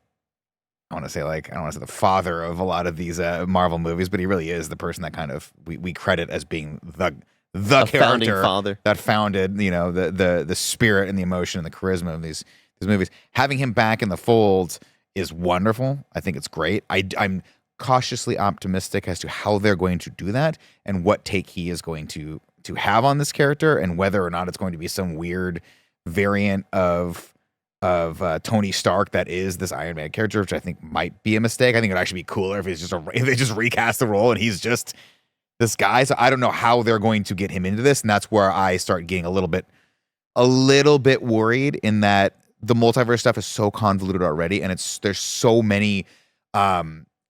I want to say the father of a lot of these Marvel movies, but he really is the person that kind of we credit as being the character founding father that founded, you know, the spirit and the emotion and the charisma of these movies. Having him back in the fold is wonderful. I think it's great. I'm cautiously optimistic as to how they're going to do that and what take he is going to have on this character, and whether or not it's going to be some weird variant of Tony Stark that is this Iron Man character, which I think might be a mistake. I think it'd actually be cooler if if they just recast the role and he's just this guy. So I don't know how they're going to get him into this, and that's where I start getting a little bit worried, in that the multiverse stuff is so convoluted already, and there's so many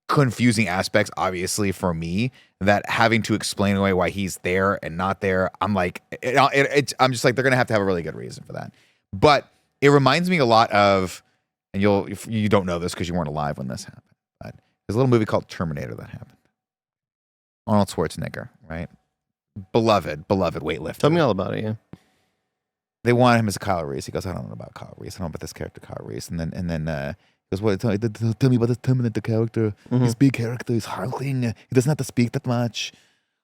confusing aspects, obviously, for me, that having to explain away why he's there and not there, I'm like, I'm just like, they're gonna have to have a really good reason for that. But it reminds me a lot of, and you don't know this because you weren't alive when this happened, but there's a little movie called Terminator that happened. Arnold Schwarzenegger, right? Beloved weightlifter. Tell me all about it. Yeah. They wanted him as a Kyle Reese. He goes, I don't know about Kyle Reese. I don't know about this character, Kyle Reese. And then he goes, what? Tell me about this Terminator character. His big character is hulking. He doesn't have to speak that much.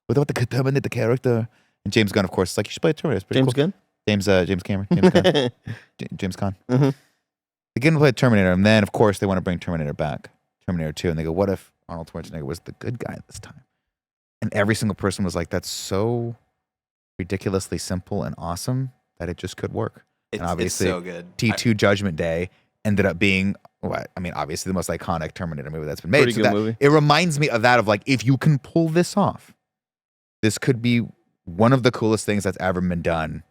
What about the Terminator character? And James Gunn, of course, is like, you should play Terminator. It's pretty James cool. Gunn? James Cameron. James Gunn. James Gunn. Mm-hmm. They get him to play Terminator, and then, of course, they want to bring Terminator back. Terminator 2. And they go, what if Arnold Schwarzenegger was the good guy this time? And every single person was like, that's so ridiculously simple and awesome that it just could work. And obviously, it's so good. T2 Judgment Day ended up being, obviously the most iconic Terminator movie that's been made. Pretty good movie. It reminds me of that, of like, if you can pull this off, this could be one of the coolest things that's ever been done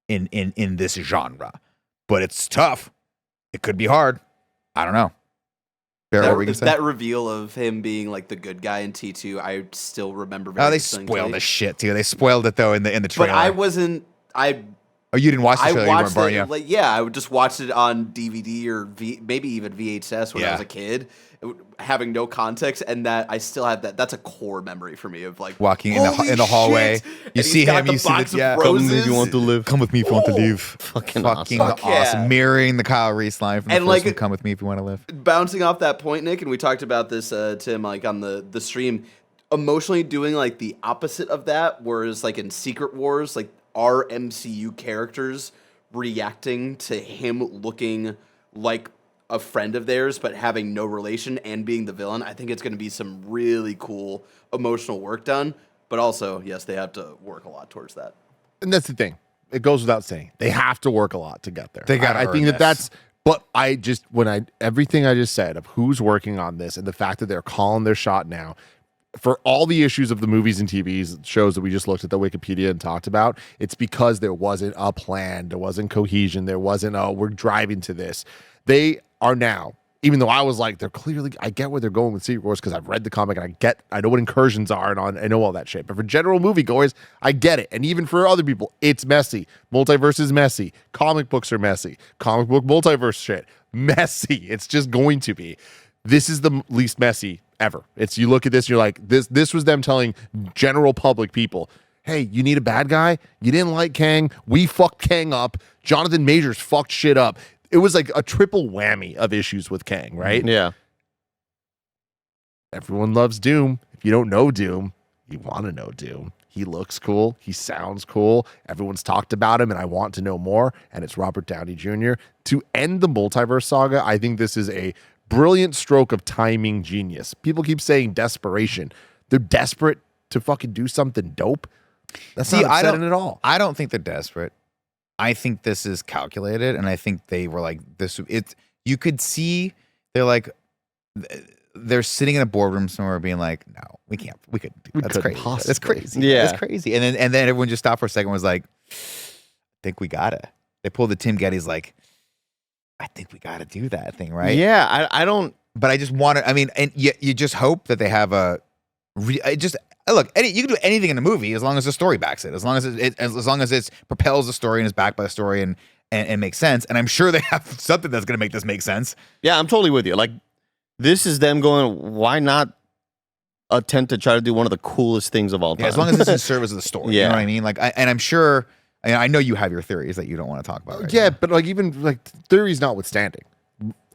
in this genre. But it's tough. It could be hard. I don't know. That reveal of him being like the good guy in T2, I still remember very they distinctly. spoiled the shit too. They spoiled it though in the trailer. But Oh, you didn't watch the trailer? I watched you weren't, it. I would just watch it on DVD or maybe even VHS when I was a kid, having no context, and that I still have that. That's a core memory for me of like walking in the hallway. You see him. You see the Come with me if you want to live. Come with me if you want to leave. Fucking awesome. Yeah. Mirroring the Kyle Reese line from the first one. Come with me if you want to live. Bouncing off that point, Nick, and we talked about this, Tim, like on the stream, emotionally doing like the opposite of that, whereas like in Secret Wars, like our MCU characters reacting to him looking like a friend of theirs but having no relation and being the villain. I think it's going to be some really cool emotional work done, but also, yes, they have to work a lot towards that. And that's the thing. It goes without saying. They have to work a lot to get there. They got. I think that's. But everything I just said of who's working on this and the fact that they're calling their shot now, for all the issues of the movies and TVs shows that we just looked at the Wikipedia and talked about, it's because there wasn't a plan, there wasn't cohesion, there wasn't we're driving to this. They are now, even though I was like, I get where they're going with Secret Wars because I've read the comic and I know what incursions are and I know all that shit. But for general moviegoers, I get it. And even for other people, it's messy. Multiverse is messy. Comic books are messy. Comic book multiverse shit, messy. It's just going to be. This is the least messy ever. You look at this, you're like, this was them telling general public people, hey, you need a bad guy? You didn't like Kang? We fucked Kang up. Jonathan Majors fucked shit up. It was like a triple whammy of issues with Kang, right? Yeah. Everyone loves Doom. If you don't know Doom, you want to know Doom. He looks cool. He sounds cool. Everyone's talked about him, and I want to know more. And it's Robert Downey Jr. To end the multiverse saga, I think this is a brilliant stroke of timing genius. People keep saying desperation. They're desperate to fucking do something dope. That's not upsetting at all. I don't think they're desperate. I think this is calculated, and I think they were like this. You could see they're sitting in a boardroom somewhere, being like, "No, we can't. We could. That's crazy. That's crazy. Yeah, that's crazy." And then everyone just stopped for a second. And was like, "I think we gotta." They pulled the Tim Geddes like, "I think we gotta do that thing, right?" Yeah, I don't. But I just want to. I mean, and you just hope that they have a. Look, you can do anything in the movie as long as the story backs it. As long as it propels the story and is backed by the story and makes sense. And I'm sure they have something that's going to make this make sense. Yeah, I'm totally with you. Like, this is them going, why not attempt to try to do one of the coolest things of all time. Yeah, as long as it's in service of the story. You Yeah. know what I mean? Like, and I'm sure, and I know you have your theories that you don't want to talk about. Right Yeah, now. but like even like theories notwithstanding,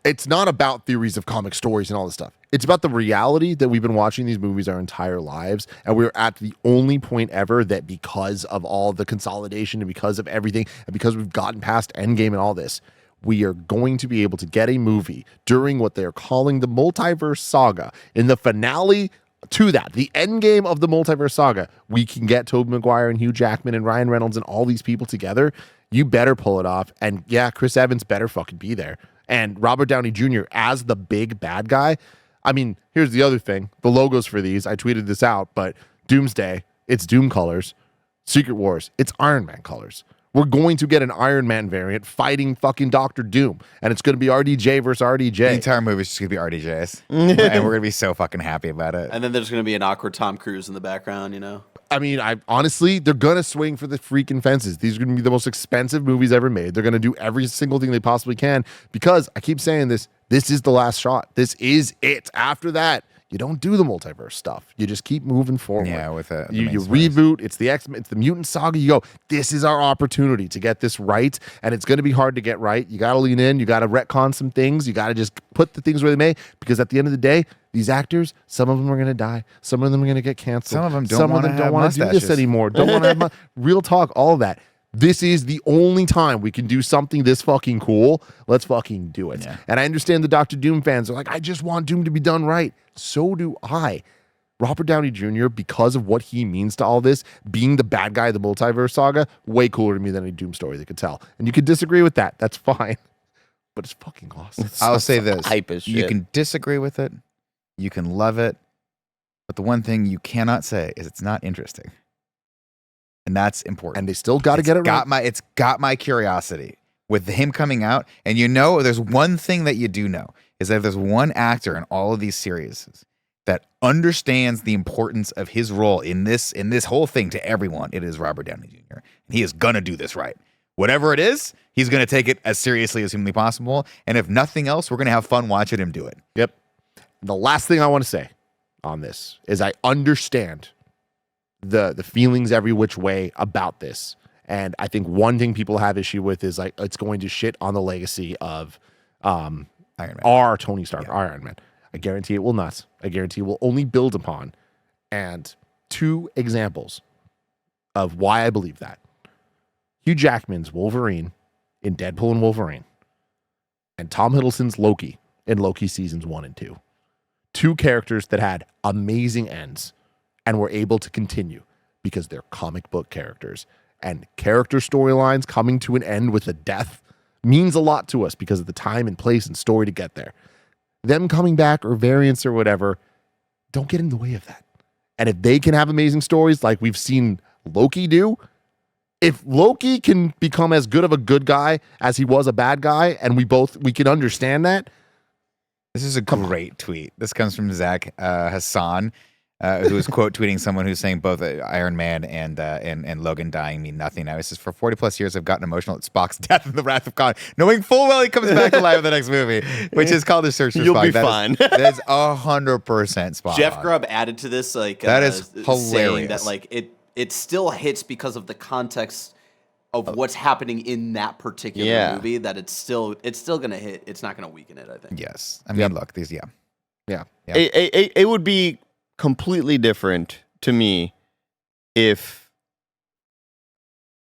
it's not about theories of comic stories and all this stuff. It's about the reality that we've been watching these movies our entire lives, and we're at the only point ever that because of all the consolidation and because of everything, and because we've gotten past Endgame and all this, we are going to be able to get a movie during what they're calling the multiverse saga. In the finale to that, the end game of the multiverse saga, we can get Tobey Maguire and Hugh Jackman and Ryan Reynolds and all these people together. You better pull it off. And yeah, Chris Evans better fucking be there. And Robert Downey Jr. as the big bad guy. I mean, here's the other thing. The logos for these, I tweeted this out, but Doomsday, it's Doom colors. Secret Wars, it's Iron Man colors. We're going to get an Iron Man variant fighting fucking Doctor Doom, and it's going to be RDJ versus RDJ. The entire movie is just going to be RDJs. And we're going to be so fucking happy about it. And then there's going to be an awkward Tom Cruise in the background, I mean, I honestly, they're going to swing for the freaking fences. These are going to be the most expensive movies ever made. They're going to do every single thing they possibly can because I keep saying this is the last shot. This is it. After that, you don't do the multiverse stuff. You just keep moving forward. Yeah, with the you main stories. reboot. It's the X-Men, it's the mutant saga. You go, this is our opportunity to get this right, and it's going to be hard to get right. You got to lean in. You got to retcon some things. You got to just put the things where they may, because at the end of the day, these actors, some of them are going to die. Some of them are going to get canceled. Some of them don't wanna have wanna do this mustaches. anymore. Don't want to have real talk. All of that. This is the only time we can do something this fucking cool. Let's fucking do it. Yeah. And I understand the Doctor Doom fans are like, I just want Doom to be done right. So do I. Robert Downey Jr., because of what he means to all this, being the bad guy of the multiverse saga, way cooler to me than any Doom story they could tell. And you could disagree with that. That's fine. But it's fucking awesome. I'll say this. Hype as You shit. can disagree with it. You can love it. But the one thing you cannot say is it's not interesting. And that's important. And they still got to get it right. It's got my curiosity with him coming out. And there's one thing that you do know is that there's one actor in all of these series that understands the importance of his role in this whole thing to everyone. It is Robert Downey Jr. And he is gonna do this right. Whatever it is, he's gonna take it as seriously as humanly possible. And if nothing else, we're gonna have fun watching him do it. Yep. The last thing I want to say on this is I understand the feelings every which way about this. And I think one thing people have issue with is like it's going to shit on the legacy of Iron Man. our Tony Stark, our Iron Man. I guarantee it will not. I guarantee it will only build upon. And 2 examples of why I believe that. Hugh Jackman's Wolverine in Deadpool and Wolverine, and Tom Hiddleston's Loki in Loki seasons 1 and 2. 2 characters that had amazing ends and were able to continue because they're comic book characters. And character storylines coming to an end with a death means a lot to us because of the time and place and story to get there. Them coming back or variants or whatever, don't get in the way of that. And if they can have amazing stories like we've seen Loki do, if Loki can become as good of a good guy as he was a bad guy, and we can understand that. This is a great tweet. This comes from Zach Hassan, who is quote tweeting someone who's saying both Iron Man and Logan dying mean nothing. Now, he says, for 40 plus years, I've gotten emotional at Spock's death and the Wrath of Khan, knowing full well he comes back alive in the next movie, which is called The Search for You'll Spock. be fine. That is 100% spot Jeff on. Grubb added to this That is saying hilarious. that it still hits because of the context of what's happening in that particular movie, that it's still gonna hit. It's not gonna weaken it, I think. Yes. I mean, look, these, Yeah. Yeah. It would be completely different to me if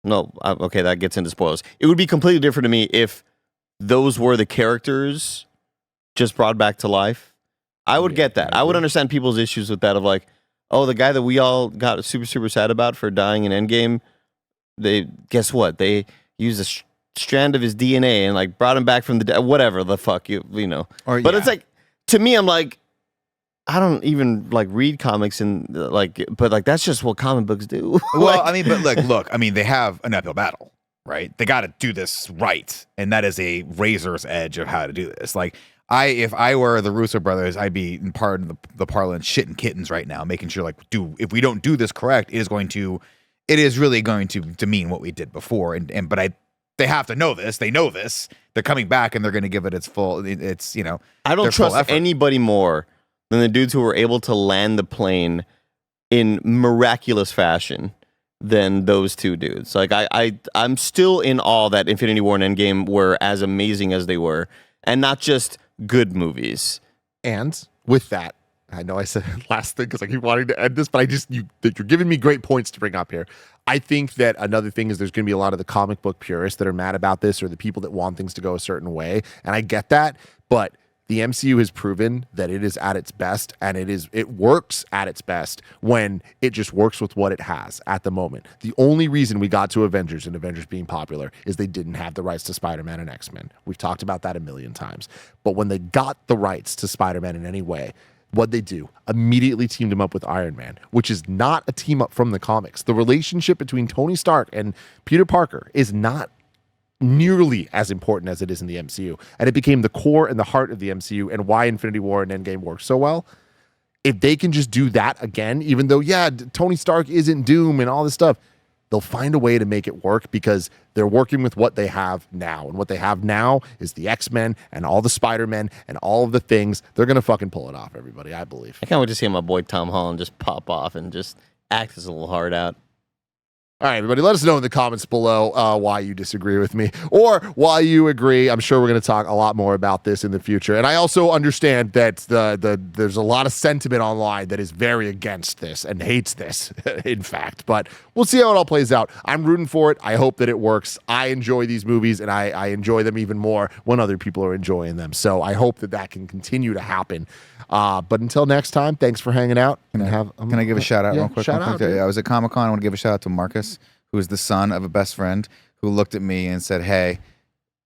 okay, that gets into spoilers. It would be completely different to me if those were the characters just brought back to life. I would get that. I would understand people's issues with that of like, oh, the guy that we all got super, super sad about for dying in Endgame, guess what? They used a strand of his DNA and like brought him back from the dead, whatever the fuck, you know. But it's like, to me, I'm like, I don't even like read comics and but like that's just what comic books do. Well, I mean, but look, I mean, they have an uphill battle, right? They got to do this right, and that is a razor's edge of how to do this. Like, if I were the Russo brothers, I'd be in part of the parlance shitting kittens right now, making sure like, if we don't do this correct, it is really going to demean what we did before, but they have to know this. They know this. They're coming back and they're going to give it its full. It's I don't their full trust effort. anybody more than the dudes who were able to land the plane in miraculous fashion than those two dudes. Like I'm still in awe that Infinity War and Endgame were as amazing as they were, and not just good movies. And with that, I know I said last thing because I keep wanting to end this, but you're giving me great points to bring up here. I think that another thing is there's going to be a lot of the comic book purists that are mad about this, or the people that want things to go a certain way, and I get that, but the MCU has proven that it is at its best, and it works at its best when it just works with what it has at the moment. The only reason we got to Avengers and Avengers being popular is they didn't have the rights to Spider-Man and X-Men. We've talked about that a million times. But when they got the rights to Spider-Man in any way, what'd they do? Immediately teamed him up with Iron Man, which is not a team up from the comics. The relationship between Tony Stark and Peter Parker is not nearly as important as it is in the MCU. And it became the core and the heart of the MCU and why Infinity War and Endgame worked so well. If they can just do that again, even though, Tony Stark isn't Doom and all this stuff, they'll find a way to make it work because they're working with what they have now. And what they have now is the X-Men and all the Spider-Men and all of the things. They're going to fucking pull it off, everybody, I believe. I can't wait to see my boy Tom Holland just pop off and just act his little heart out. All right, everybody, let us know in the comments below why you disagree with me or why you agree. I'm sure we're going to talk a lot more about this in the future. And I also understand that there's a lot of sentiment online that is very against this and hates this, in fact. But we'll see how it all plays out. I'm rooting for it. I hope that it works. I enjoy these movies, and I enjoy them even more when other people are enjoying them. So I hope that can continue to happen. But until next time, thanks for hanging out. Can I give a shout out real quick? I was at Comic-Con. I want to give a shout out to Marcus, who is the son of a best friend, who looked at me and said, "Hey,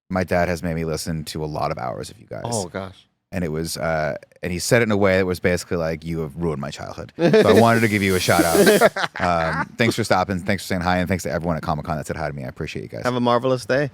my dad has made me listen to a lot of hours of you guys." Oh gosh. And it was, and he said it in a way that was basically like, "You have ruined my childhood." So I wanted to give you a shout out. Thanks for stopping. Thanks for saying hi, and thanks to everyone at Comic-Con that said hi to me. I appreciate you guys. Have a marvelous day.